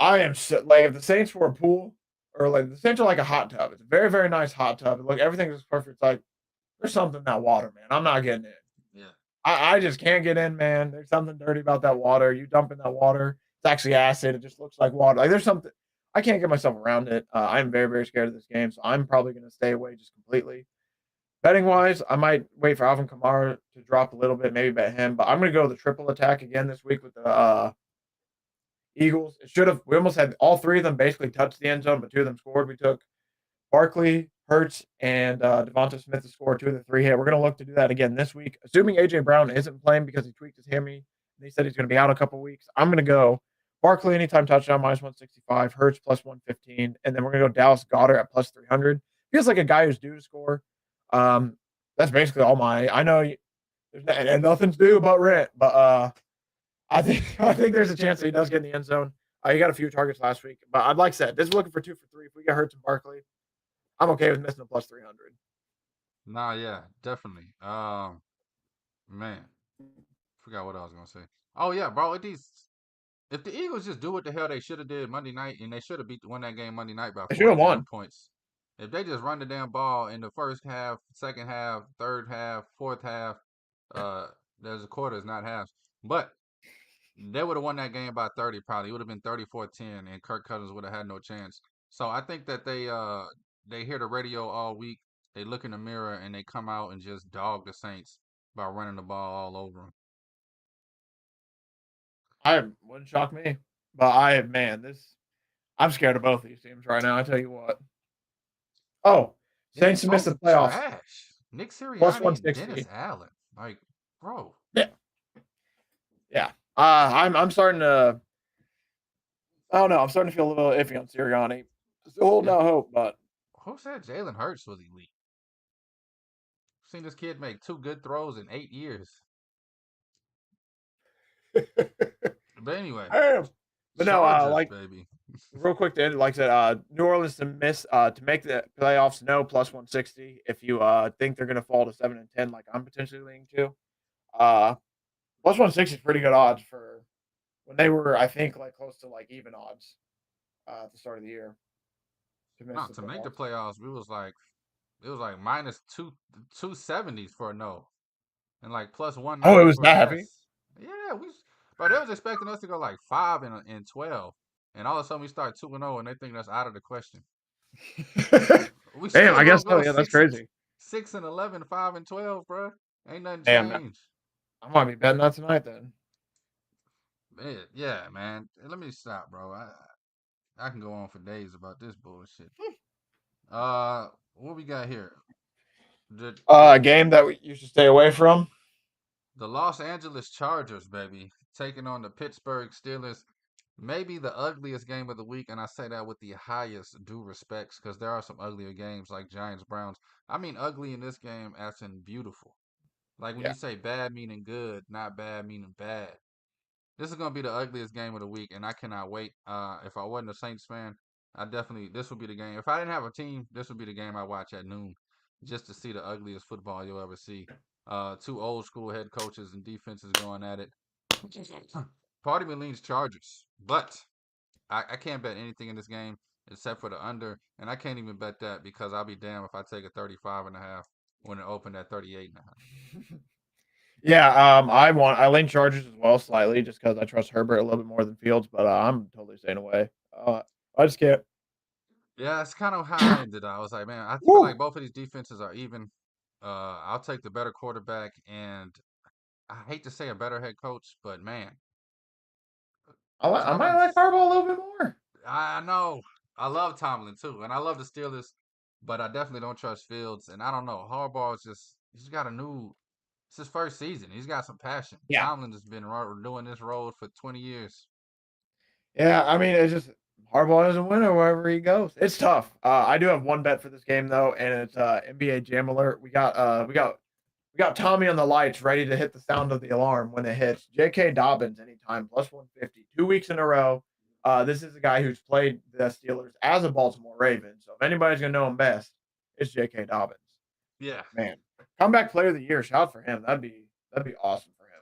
am so, like if the Saints were a pool or like the Saints are like a hot tub. It's a very very nice hot tub. Look, everything is perfect. It's like there's something in that water, man. I'm not getting in. Yeah. I just can't get in, man. There's something dirty about that water. You dump in that water, it's actually acid. It just looks like water. Like there's something. I can't get myself around it. I'm very very scared of this game, so I'm probably going to stay away just completely. Betting wise, I might wait for Alvin Kamara to drop a little bit, maybe bet him. But I'm going to go the triple attack again this week with the Eagles. It should have. We almost had all three of them basically touch the end zone, but two of them scored. We took Barkley, Hurts, and Devonta Smith to score two of the three hit. We're going to look to do that again this week, assuming AJ Brown isn't playing because he tweaked his hammy. And he said he's going to be out a couple weeks. I'm going to go Barkley anytime touchdown -165, Hurts +115, and then we're going to go Dallas Goedert at +300. Feels like a guy who's due to score. That's basically all my. I know and nothing's due about rent, but I think there's a chance that he does get in the end zone. He got a few targets last week, but I'd like said this is looking for 2 for 3. If we get Hurts and Barkley, I'm okay with missing a +300. Nah, yeah, definitely. Man, forgot what I was gonna say. Oh yeah, bro. If the Eagles just do what the hell they should have did Monday night, and they should have won that game Monday night by They should have 14 won. points. If they just run the damn ball in the first half, second half, third half, fourth half, there's a quarters, not halves. But they would have won that game by 30 probably. It would have been 34-10, and Kirk Cousins would have had no chance. So I think that they hear the radio all week, they look in the mirror, and they come out and just dog the Saints by running the ball all over them. I wouldn't shock me, but I'm scared of both these teams right now. I tell you what. Oh, They're Saints to miss both the playoffs trash. Nick Sirianni and Dennis +160. Allen. Like, bro. Yeah, yeah. I'm starting to. I don't know. I'm starting to feel a little iffy on Sirianni. Still holding out hope, but Who said Jalen Hurts was elite? I've seen this kid make 2 good throws in 8 years. But anyway, damn. But no, Chargers, like baby. real quick to end, like I said, New Orleans to make the playoffs, no +160. If you think they're gonna fall to 7-10, like I'm potentially leaning to, +160 is pretty good odds for when they were, I think, like close to like even odds at the start of the year to miss No, the to make the playoffs. playoffs, it was like -270s for a no, and like plus Oh, it 190 was for a that heavy. yes. Yeah, but they was expecting us to go like 5 and 12. and all of a sudden we start 2-0, and they think that's out of the question. We Damn, still I guess gonna so. go Yeah, that's 6 and crazy. 6-11, 5-12, bro. Ain't nothing Damn, changed. I might be betting that tonight then. Yeah, man. Let me stop, bro. I can go on for days about this bullshit. What we got here? A game that you should stay away from. The Los Angeles Chargers, baby, taking on the Pittsburgh Steelers. Maybe the ugliest game of the week, and I say that with the highest due respects because there are some uglier games like Giants Browns. I mean ugly in this game as in beautiful. Like when Yeah. you say bad meaning good, not bad meaning bad. This is gonna be the ugliest game of the week, and I cannot wait. If I wasn't a Saints fan, this would be the game. If I didn't have a team, this would be the game I watch at noon, just to see the ugliest football you'll ever see. Two old school head coaches and defenses going at it. Part of me leans Chargers, but I can't bet anything in this game except for the under, and I can't even bet that because I'll be damned if I take a 35.5 when it opened at 38.5. Yeah, I lean Chargers as well slightly just because I trust Herbert a little bit more than Fields, but I'm totally staying away. I just can't. Yeah, that's kind of how I ended. I was like, man, I feel like Woo! both of these defenses are even. I'll take the better quarterback, and I hate to say a better head coach, but man, I might Tomlin's. like Harbaugh a little bit more. I know. I love Tomlin too, and I love the Steelers, but I definitely don't trust Fields. And I don't know. Harbaugh is he's got a new. It's his first season. He's got some passion. Yeah. Tomlin has been doing this role for 20 years. Yeah, I mean, it's just Harbaugh is a winner wherever he goes. It's tough. I do have one bet for this game though, and it's NBA Jam Alert. We got Tommy on the lights, ready to hit the sound of the alarm when it hits. J.K. Dobbins anytime plus 150, 2 weeks in a row. This is a guy who's played the Steelers as a Baltimore Raven. So if anybody's gonna know him best, it's J.K. Dobbins. Yeah. Man, comeback player of the year. Shout out for him. That'd be awesome for him.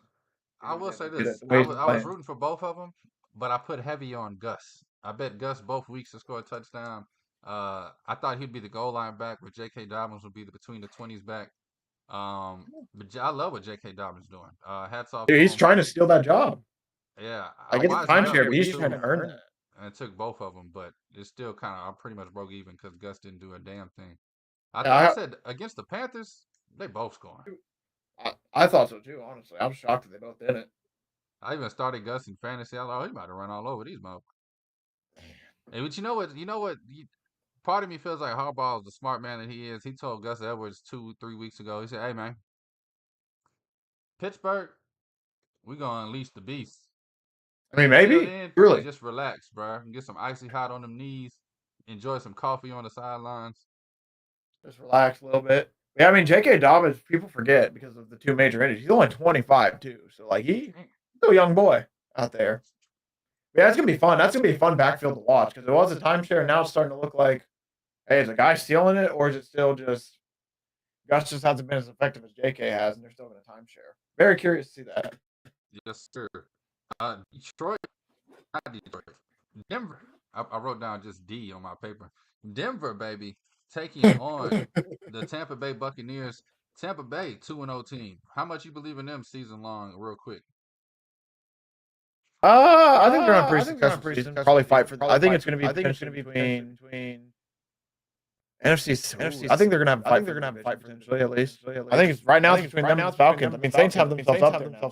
If I he was will able say to get it this: the way he's been I was playing. rooting for both of them, but I put heavy on Gus. I bet Gus both weeks to score a touchdown. I thought he'd be the goal line back, but J.K. Dobbins would be the between the 20s back. I love what J.K. Dobbins doing. Hats off Dude, to he's him. trying to steal that job. Yeah, I I get the wised Gus timeshare, but week he's trying to 2 earn that. and took both of them, but it's still kind of I pretty much broke even because Gus didn't do a damn thing. I Yeah, said against the Panthers, they both scoring. I thought so too. Honestly, I'm shocked that they both didn't. I even started Gus in fantasy. I was like, oh, he about to run all over these motherfuckers. Hey, but you know what? Part of me feels like Harbaugh is the smart man that he is. He told Gus Edwards 2, 3 weeks ago. He said, "Hey man, Pittsburgh, we gonna unleash the beast. I mean, Until maybe then, really. just relax, bro. And get some icy hot on them knees. Enjoy some coffee on the sidelines." Just relax a little bit. Yeah, I mean, J.K. Dobbins, people forget because of the two major injuries. He's only 25 too, so like he's still a young boy out there. But yeah, it's gonna be fun. That's gonna be a fun backfield to watch because it was a timeshare, and now it's starting to look like, hey, is a guy stealing it, or is it still just Gus just hasn't been as effective as J.K. has, and they're still going to timeshare? Very curious to see that. Yes, sir. Detroit, not Detroit. Denver. I wrote down just D on my paper. Denver, baby, taking on the Tampa Bay Buccaneers. Tampa Bay, 2-0 team. How much you believe in them season long, real quick? I think they're on a pretty successful season. Probably fight for. I think it's going to be potentially between NFC. I think they're going to have a fight. They're going to have a fight potentially at least. I think it's right now. It's between them and the Falcons. I mean, Saints have themselves up there now,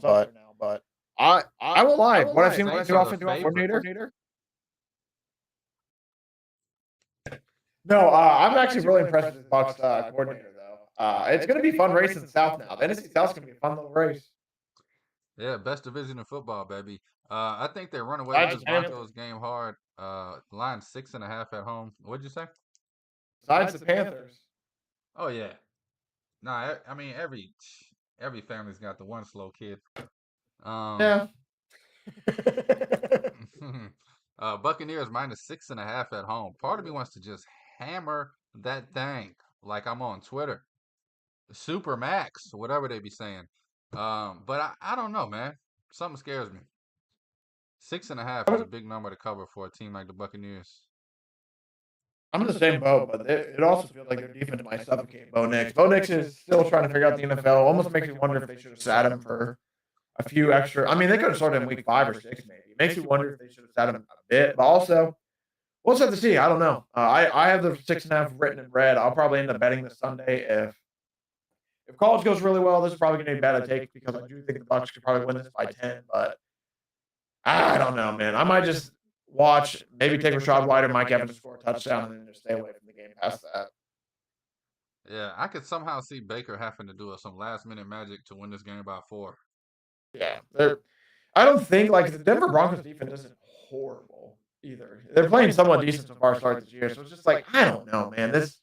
but I won't lie. What I've seen with the new offensive coordinator. No, I'm actually really impressed with the Bucs coordinator though. It's going to be fun race in the South now. The NFC South's going to be a fun little race. Yeah, best division in football, baby. I think they run away with this Broncos game hard. Line 6.5 at home. What'd you say? Besides the Panthers. Oh yeah. Nah, I mean every family's got the one slow kid. Yeah. Buccaneers minus 6.5 at home. Part of me wants to just hammer that thing like I'm on Twitter. Super max, whatever they be saying. But I don't know, man. Something scares me. 6.5 is a big number to cover for a team like the Buccaneers. I'm in the same boat, but it also feels like their defense might suffocate Bo Nix. Bo Nix is still trying to figure out the NFL. Almost makes me wonder if they should have sat him for a few extra. I mean, they could have started in week 5 or 6, maybe. It makes you wonder if they should have sat him a bit, but also we'll have to see. I don't know. I have the 6.5 written in red. I'll probably end up betting this Sunday if college goes really well. This is probably going to be a bet I take because I do think the Bucks could probably win this by 10. But I don't know, man. I might just watch, maybe take Rashad White or Mike Evans to score a touchdown and then just stay away from the game past that. Yeah, I could somehow see Baker having to do some last minute magic to win this game by 4. Yeah, I don't think like the Denver Broncos defense isn't horrible either. They're playing somewhat decent so far start this year, so it's just like I don't know, man. It's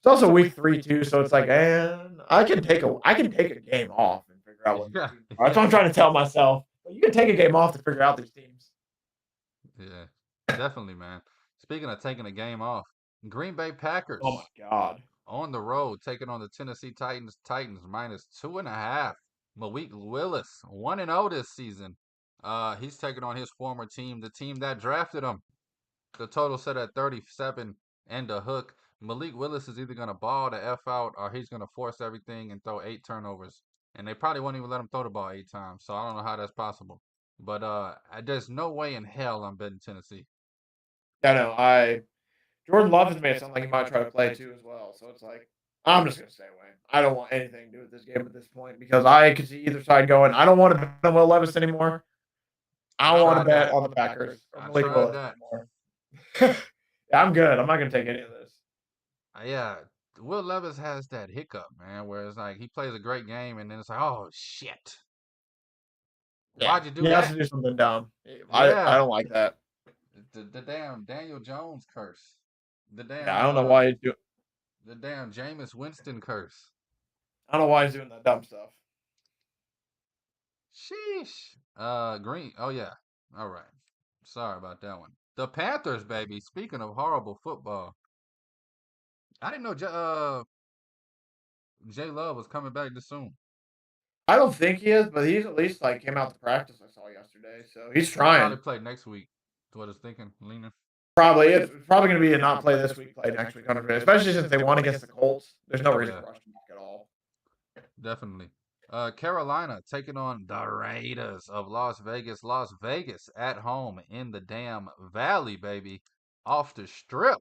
also week 3 too, so it's like, man, I can take a game off and figure out what. Yeah, That's what I'm trying to tell myself. You can take a game off to figure out these teams. yeah, definitely, man. Speaking of taking a game off, Green Bay Packers Oh my god. on the road taking on the Tennessee Titans. Titans -2.5. Malik Willis 1-0 this season. He's taking on his former team, the team that drafted him. The total set at 37 and a hook. Malik Willis is either going to ball the F out or he's going to force everything and throw 8 turnovers. And they probably won't even let him throw the ball 8 times. So I don't know how that's possible. But there's no way in hell I'm betting Tennessee. I know. Jordan Love has made it sound like he might try to play too as well. So it's like I'm just gonna stay away. I don't want anything to do with this game at this point because I can see either side going. I don't want to bet on Will Levis anymore. I don't want to bet on the Packers or Malik Willis anymore. Yeah, I'm good. I'm not gonna take any of this. Yeah, Will Levis has that hiccup, man, where it's like he plays a great game and then it's like, oh shit. Yeah. Why'd you do He that? has to do something dumb. Yeah. I don't like that. The damn Daniel Jones curse. The damn Yeah, I don't know why he's doing. The damn Jameis Winston curse. I don't know why he's doing that dumb stuff. Sheesh. Green. Oh yeah. All right. Sorry about that one. The Panthers, baby. Speaking of horrible football, I didn't know J Love was coming back this soon. I don't think he is, but he's at least like came out to practice. I saw yesterday, so he's He'll probably trying. play next week. Is what I was thinking, leaning. Probably it's probably going to be a not play this week, play next week, 100%. Especially since they won against the Colts. There's no reason to rush him back at all. Definitely. Carolina taking on the Raiders of Las Vegas. Las Vegas at home in the damn Valley, baby. Off the strip.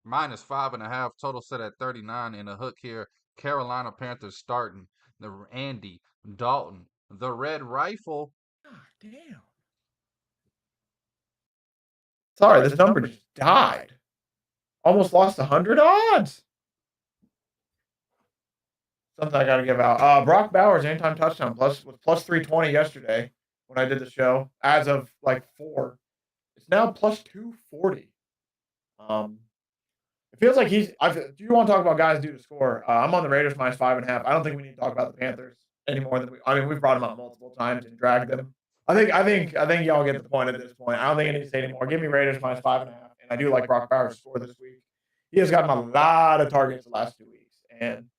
-5.5. Total set at 39 in a hook here. Carolina Panthers starting. The Andy Dalton. The Red Rifle. God damn. Sorry, this number just died. Almost lost 100 odds. Something I got to give out. Brock Bowers anytime touchdown was plus 320 yesterday when I did the show. As of like 4, it's now plus 240. It feels like do you want to talk about guys due to score? I'm on the Raiders -5.5. I don't think we need to talk about the Panthers any more than we've brought them up multiple times and dragged them. I think y'all get the point at this point. I don't think I need to say anymore. Give me Raiders -5.5, and I do like Brock Bowers' score this week. He has gotten a lot of targets the last 2 weeks, and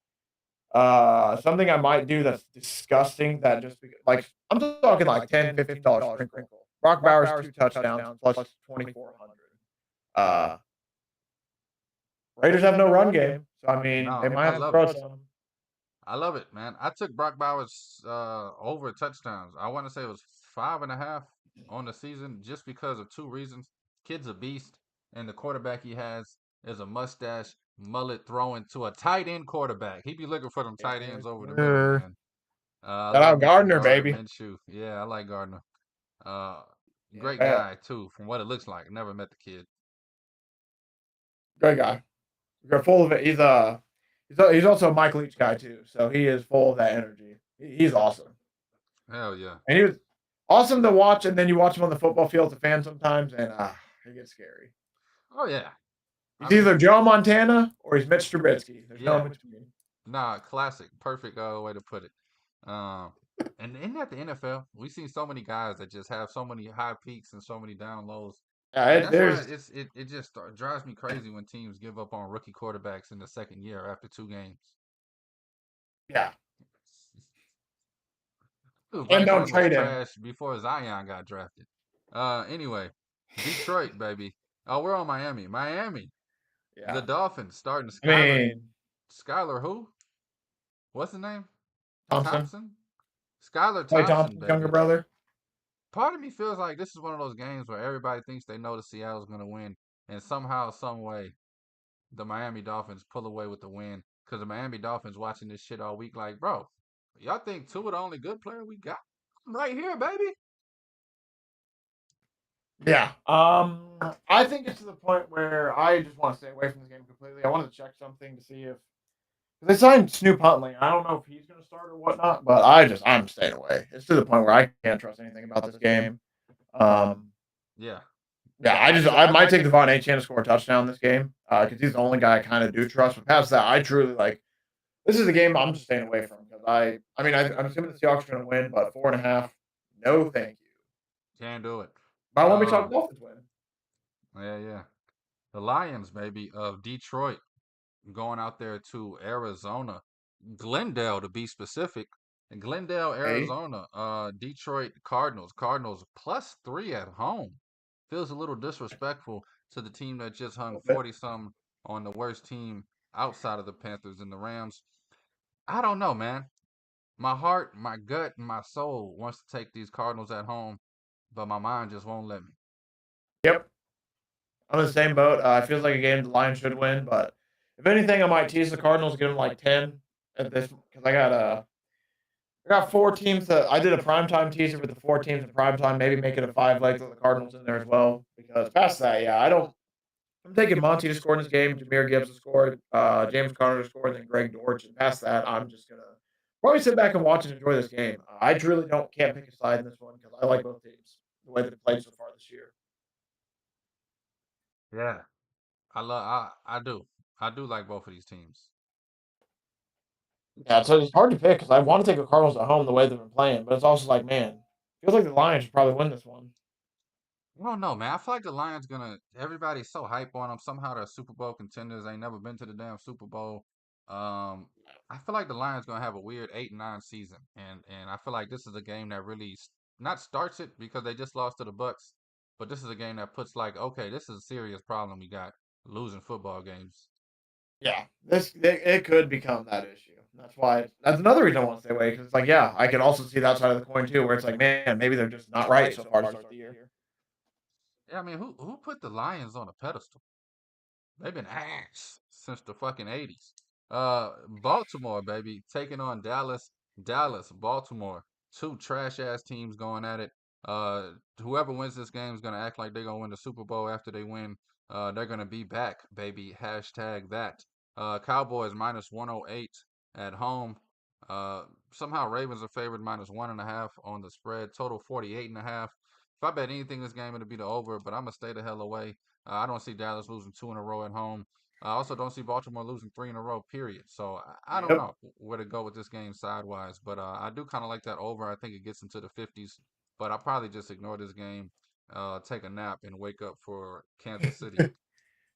something I might do that's disgusting that just because, like I'm talking like $10, $15 sprinkle. Brock Bowers 2 touchdowns plus 2,400. Raiders have no run game, so I mean they might have to throw some. I love it, man. I took Brock Bowers over touchdowns. I want to say it was 5.5 on the season just because of 2 reasons. Kid's a beast, and the quarterback he has is a mustache mullet throwing to a tight end quarterback. He'd be looking for them tight ends over the middle, man. Shout out Gardner, baby. Minshew. Yeah, I like Gardner. Great guy too, from what it looks like. Never met the kid. Great guy. We're full of it. He's also a Mike Leach guy too, so he is full of that energy. He's awesome. Hell yeah. And he was awesome to watch, and then you watch him on the football field as a fan sometimes, and it gets scary. Oh yeah. He's either Joe Montana or he's Mitch Trubisky. There's no in between. Nah, classic. Perfect way to put it. And isn't that the NFL? We've seen so many guys that just have so many high peaks and so many down lows. Yeah, it just drives me crazy when teams give up on rookie quarterbacks in the second year after 2 games. Yeah. And don't trade him before Zion got drafted. Anyway, Detroit, baby. Oh, we're on Miami. Yeah. The Dolphins starting Skyler. Skyler who? What's his name? Thompson. Skylar Clay Thompson, Thompson's younger baby. brother. Part of me feels like this is one of those games where everybody thinks they know the Seattle's going to win, and somehow, some way, the Miami Dolphins pull away with the win because the Miami Dolphins watching this shit all week like, bro, y'all think two of the only good player we got? I'm right here, baby. Yeah. I think it's to the point where I just want to stay away from this game completely. I wanted to check something to see if they signed Snoop Huntley. I don't know if he's going to start or whatnot, but I'm staying away. It's to the point where I can't trust anything about this game. Yeah. I might take the Von A chance to score a touchdown this game because he's the only guy I kind of do trust. But past that, I truly like. This is a game I'm just staying away from because I'm assuming the Seahawks are going to win, but 4.5, no, thank you. Can't do it. But I want me to talk Dolphins win. Yeah. The Lions, baby, of Detroit going out there to Arizona, Glendale to be specific. In Glendale, Arizona, Detroit Cardinals. Cardinals +3 at home. Feels a little disrespectful to the team that just hung 40-something on the worst team outside of the Panthers and the Rams. I don't know, man. My heart, my gut, and my soul wants to take these Cardinals at home, but my mind just won't let me. Yep. I'm in the same boat. It feels like a game the Lions should win, but if anything, I might tease the Cardinals, give them like 10 at this because I got 4 teams that I did a primetime teaser with the 4 teams in primetime, maybe make it a 5 legs with the Cardinals in there as well. Because past that, I'm taking Monty to score in this game, Jahmyr Gibbs to score, James Conner to score, and then Greg Dortch. And past that, I'm just gonna probably sit back and watch and enjoy this game. I truly can't pick a side in this one because I like both teams the way that they played so far this year. Yeah. I do. I do like both of these teams. Yeah, so it's hard to pick because I want to take the Cardinals at home the way they've been playing, but it's also like, man, feels like the Lions should probably win this one. I don't know, man. I feel like the Lions gonna. Everybody's so hype on them. Somehow they're Super Bowl contenders. Ain't never been to the damn Super Bowl. I feel like the Lions gonna have a weird 8-9 season, and I feel like this is a game that really not starts it because they just lost to the Bucks, but this is a game that puts like, okay, this is a serious problem we got losing football games. Yeah, it could become that issue. That's another reason I want to stay away because it's like, yeah, I can also see that side of the coin too, where it's like, man, maybe they're just not right so far to start the year. Yeah, I mean, who put the Lions on a pedestal? They've been ass since the fucking 80s. Baltimore, baby, taking on Dallas. Dallas, Baltimore. Two trash ass teams going at it. Whoever wins this game is gonna act like they're gonna win the Super Bowl after they win. They're gonna be back, baby. Hashtag that. Cowboys -108 at home. Somehow Ravens are favored -1.5 on the spread. Total 48.5. If I bet anything this game, it'll be the over, but I'm gonna stay the hell away. I don't see Dallas losing 2 in a row at home. I also don't see Baltimore losing 3 in a row, period. So I don't Yep. know where to go with this game sidewise, but I do kind of like that over. I think it gets into the 50s, but I'll probably just ignore this game, take a nap, and wake up for Kansas City.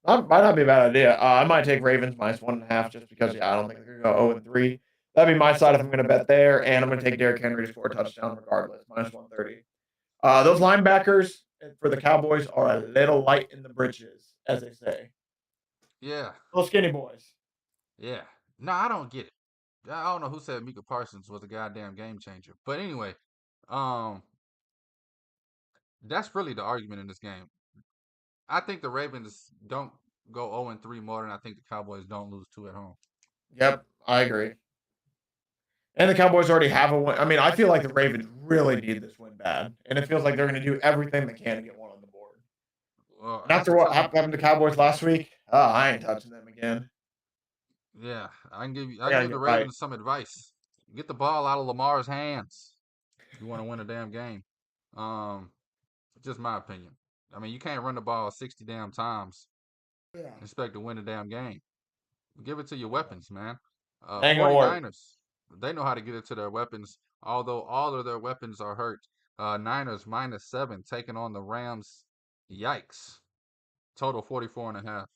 That might not be a bad idea. I might take Ravens -1.5 just because, I don't think they're going to go 0-3. That'd be my side if I'm going to bet there, and I'm going to take Derrick Henry to score a touchdown regardless, -130. Those linebackers for the Cowboys are a little light in the britches, as they say. Yeah. Little skinny boys. Yeah. No, I don't get it. I don't know who said Mika Parsons was a goddamn game changer. But anyway, um, that's really the argument in this game. I think the Ravens don't go 0-3 more than I think the Cowboys don't lose 2 at home. Yep, I agree. And the Cowboys already have a win. I mean, I feel like the Ravens really need this win bad, and it feels like they're going to do everything they can to get one on the board. And after what happened to the Cowboys last week, I ain't touching them again. Yeah, I give the Ravens some advice. Get the ball out of Lamar's hands. If you want to win a damn game. Just my opinion. I mean, you can't run the ball 60 damn times and expect to win a damn game. Give it to your weapons, man. 49ers, they know how to get it to their weapons, although all of their weapons are hurt. Niners -7 taking on the Rams. Yikes. Total 44.5.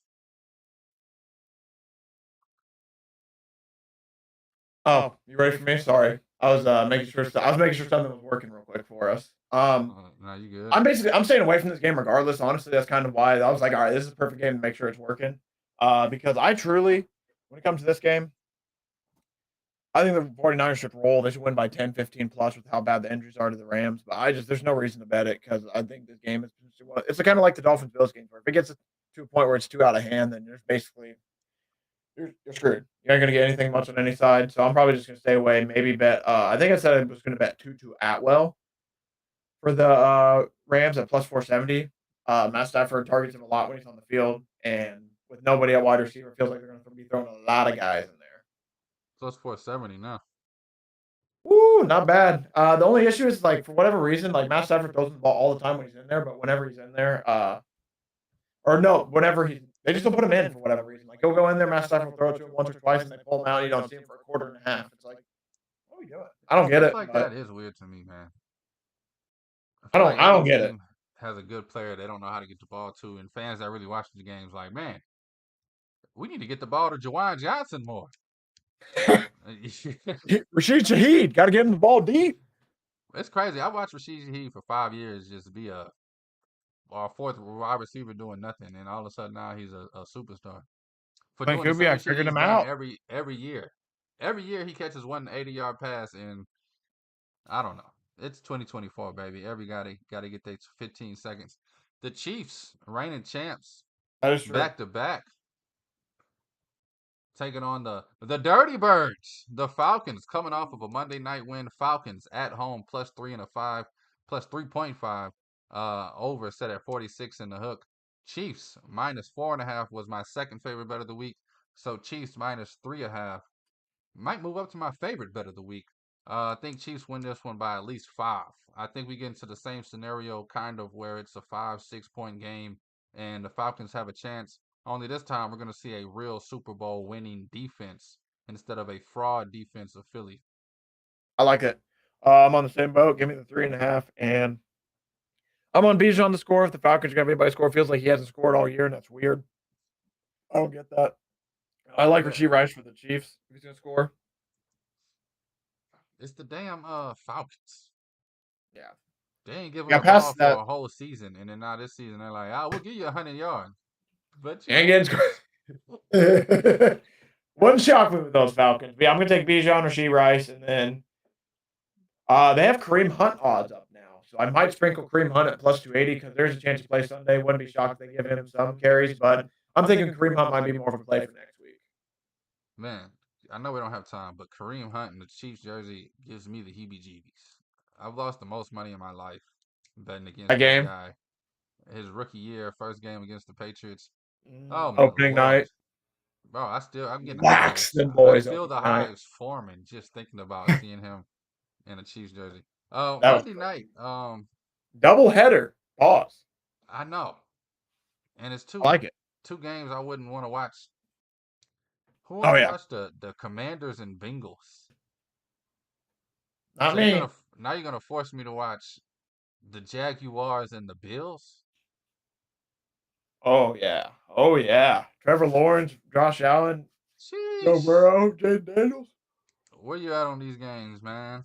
Oh, you ready for me? Sorry, I was making sure. I was making sure something was working real quick for us. No, you good. I'm staying away from this game regardless. Honestly, that's kind of why I was like, all right, this is a perfect game to make sure it's working. Because I truly, when it comes to this game, I think the 49ers should roll. They should win by 10, 15 plus with how bad the injuries are to the Rams. But there's no reason to bet it because I think this game is. It's kind of like the Dolphins Bills game where if it gets to a point where it's too out of hand, then there's basically you're screwed. You ain't gonna get anything much on any side. So I'm probably just gonna stay away. Maybe bet. I think I said I was gonna bet Tutu Atwell for the Rams at plus 470. Matt Stafford targets him a lot when he's on the field, and with nobody at wide receiver, feels like they're going to be throwing a lot of guys in there. Plus 470 now. Woo, not bad. The only issue is like for whatever reason, like Matt Stafford throws the ball all the time when he's in there, but whenever he's in there, or no, whenever they just don't put him in for whatever reason. Like he'll go in there, Matt Stafford will throw it to him once or twice, and they pull him out. And you don't see him for a quarter and a half. It's like, what are we doing? I don't get it. Like that is weird to me, man. I don't get it. Has a good player they don't know how to get the ball to, and fans that really watch the games like, man, we need to get the ball to Jawan Johnson more. Rashid Shaheed, got to get him the ball deep. It's crazy. I watched Rashid Shaheed for 5 years just be a fourth wide receiver doing nothing, and all of a sudden now he's a superstar. For doing the same shit he's done every year. Every year he catches 180-yard pass, and I don't know. It's 2024, baby. Every guy got to get their 15 seconds. The Chiefs, reigning champs, that is true. Back to back, taking on the Dirty Birds, the Falcons, coming off of a Monday night win. Falcons at home plus 3.5, plus 3.5. Over set at 46 in the hook. Chiefs minus 4.5 was my second favorite bet of the week. So Chiefs minus 3.5 might move up to my favorite bet of the week. I think Chiefs win this one by at least 5. I think we get into the same scenario, kind of where it's a 5-6 point game, and the Falcons have a chance. Only this time we're going to see a real Super Bowl winning defense instead of a fraud defense of Philly. I like it. I'm on the same boat. Give me the 3.5, and I'm on Bijan on the score. If the Falcons are going to have anybody score, it feels like he hasn't scored all year, and that's weird. I don't get that. I like Rashee Rice for the Chiefs. If he's going to score. It's the damn Falcons. Yeah. They ain't giving the ball for a whole season, and then now this season they're like, we'll give you 100 yards. But you ain't getting scored. Wouldn't shock me with those Falcons. But yeah, I'm going to take Bijan, Rashee Rice, and then they have Kareem Hunt odds up now. So I might sprinkle Kareem Hunt at plus 280 because there's a chance to play Sunday. Wouldn't be shocked if they give him some carries, but I'm thinking Kareem Hunt might be more of a play for next week. Man, I know we don't have time, but Kareem Hunt in the Chiefs jersey gives me the heebie-jeebies. I've lost the most money in my life betting against this guy. His rookie year, first game against the Patriots. Oh my opening night. Bro, I'm getting hives. Them boys. I feel the hives forming just thinking about seeing him in a Chiefs jersey. Monday night. Double header. Pause. I know. And it's I like it. 2 games I wouldn't want to watch. Who wants to watch the Commanders and Bengals? Not me. Now you're gonna force me to watch the Jaguars and the Bills? Oh yeah. Trevor Lawrence, Josh Allen, Joe Burrow, Jaden Daniels. Where you at on these games, man?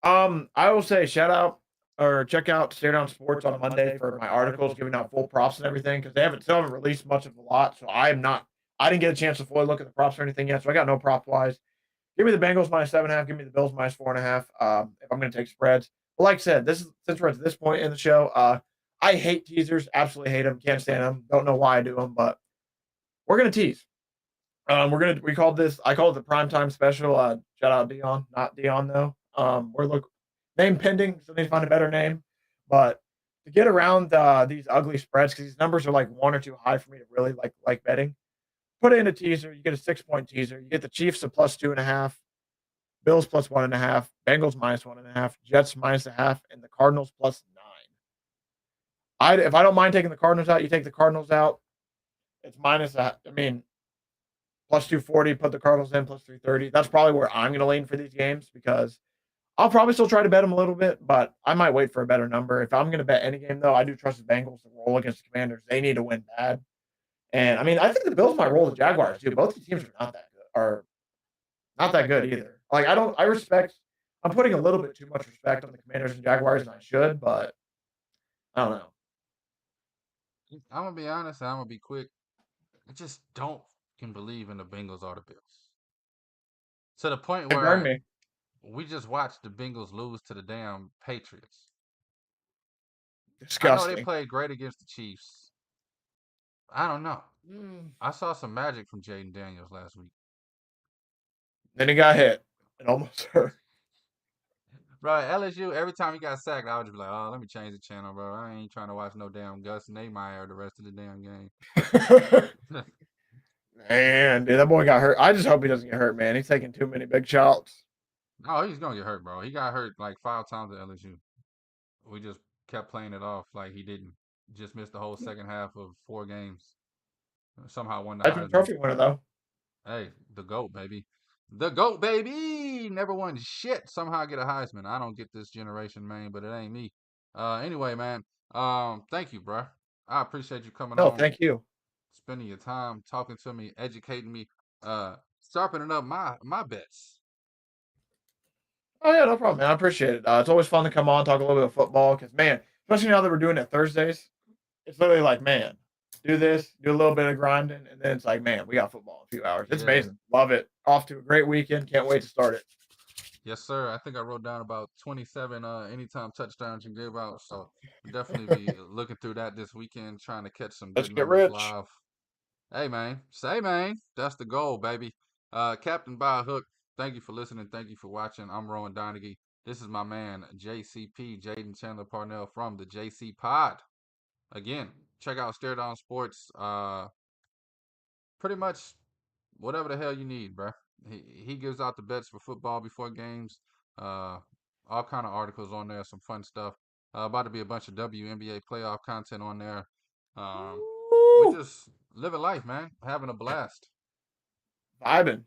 I will say check out Stare Down Sports on Monday for my articles giving out full props and everything because they still haven't released much of a lot. So I didn't get a chance to fully look at the props or anything yet. So I got no prop wise. Give me the Bengals minus 7.5. Give me the Bills minus 4.5. If I'm going to take spreads, but like I said, since we're at this point in the show, I hate teasers. Absolutely hate them. Can't stand them. Don't know why I do them, but we're going to tease. I called it the primetime special. Shout out Dion, not Dion though. Name pending, so they find a better name. But to get around these ugly spreads, because these numbers are like 1 or 2 high for me to really like betting. Put in a teaser. You get a 6-point teaser. You get the Chiefs at plus 2.5, Bills plus 1.5, Bengals minus 1.5, Jets minus 0.5, and the Cardinals plus 9. If I don't mind taking the Cardinals out, you take the Cardinals out. It's minus that. I mean, plus 240. Put the Cardinals in plus 330. That's probably where I'm going to lean for these games because I'll probably still try to bet them a little bit, but I might wait for a better number. If I'm going to bet any game, though, I do trust the Bengals to roll against the Commanders. They need to win bad. And I mean, I think the Bills might roll the Jaguars too. Both these teams are not that good either. Like I'm putting a little bit too much respect on the Commanders and Jaguars than I should, but I don't know. I'm gonna be honest. I'm gonna be quick. I just don't can believe in the Bengals or the Bills. To the point It burned where me. we just watched the Bengals lose to the damn Patriots. I know they Disgusting. played great against the Chiefs. I don't know. Mm. I saw some magic from Jaden Daniels last week. Then he got hit. It almost hurt. Bro, LSU, every time he got sacked, I would just be like, oh, let me change the channel, bro. I ain't trying to watch no damn Gus Neymar the rest of the damn game. Man, dude, that boy got hurt. I just hope he doesn't get hurt, man. He's taking too many big shots. Oh, he's going to get hurt, bro. He got hurt like 5 times at LSU. We just kept playing it off like he didn't. Just missed the whole second half of 4 games. Somehow won the Heisman Heisman. Trophy winner, though. Hey, the GOAT, baby. The GOAT, baby! Never won shit. Somehow get a Heisman. I don't get this generation, man, but it ain't me. Anyway, man. Thank you, bro. I appreciate you coming No, on, thank you. spending your time talking to me, educating me, sharpening up my bets. Oh, yeah, no problem, man. I appreciate it. It's always fun to come on, talk a little bit of football, because, man, especially now that we're doing it Thursdays, it's literally like, man, do this, do a little bit of grinding, and then it's like, man, we got football in a few hours. It's Yeah. amazing. Love it. Off to a great weekend. Can't wait to start it. Yes, sir. I think I wrote down about 27 anytime touchdowns you give out. So definitely be looking through that this weekend, trying to catch some Let's good get numbers rich. live. Hey, man. Say, man. That's the goal, baby. Captain by a Hook, thank you for listening. Thank you for watching. I'm Rowan Donaghy. This is my man, JCP, Jaden Chandler Parnell from the JC Pod. Again, check out Stare Down Sports. Pretty much whatever the hell you need, bruh. He gives out the bets for football before games. Uh, all kind of articles on there, some fun stuff. About to be a bunch of WNBA playoff content on there. We just living life, man. Having a blast. Vibing.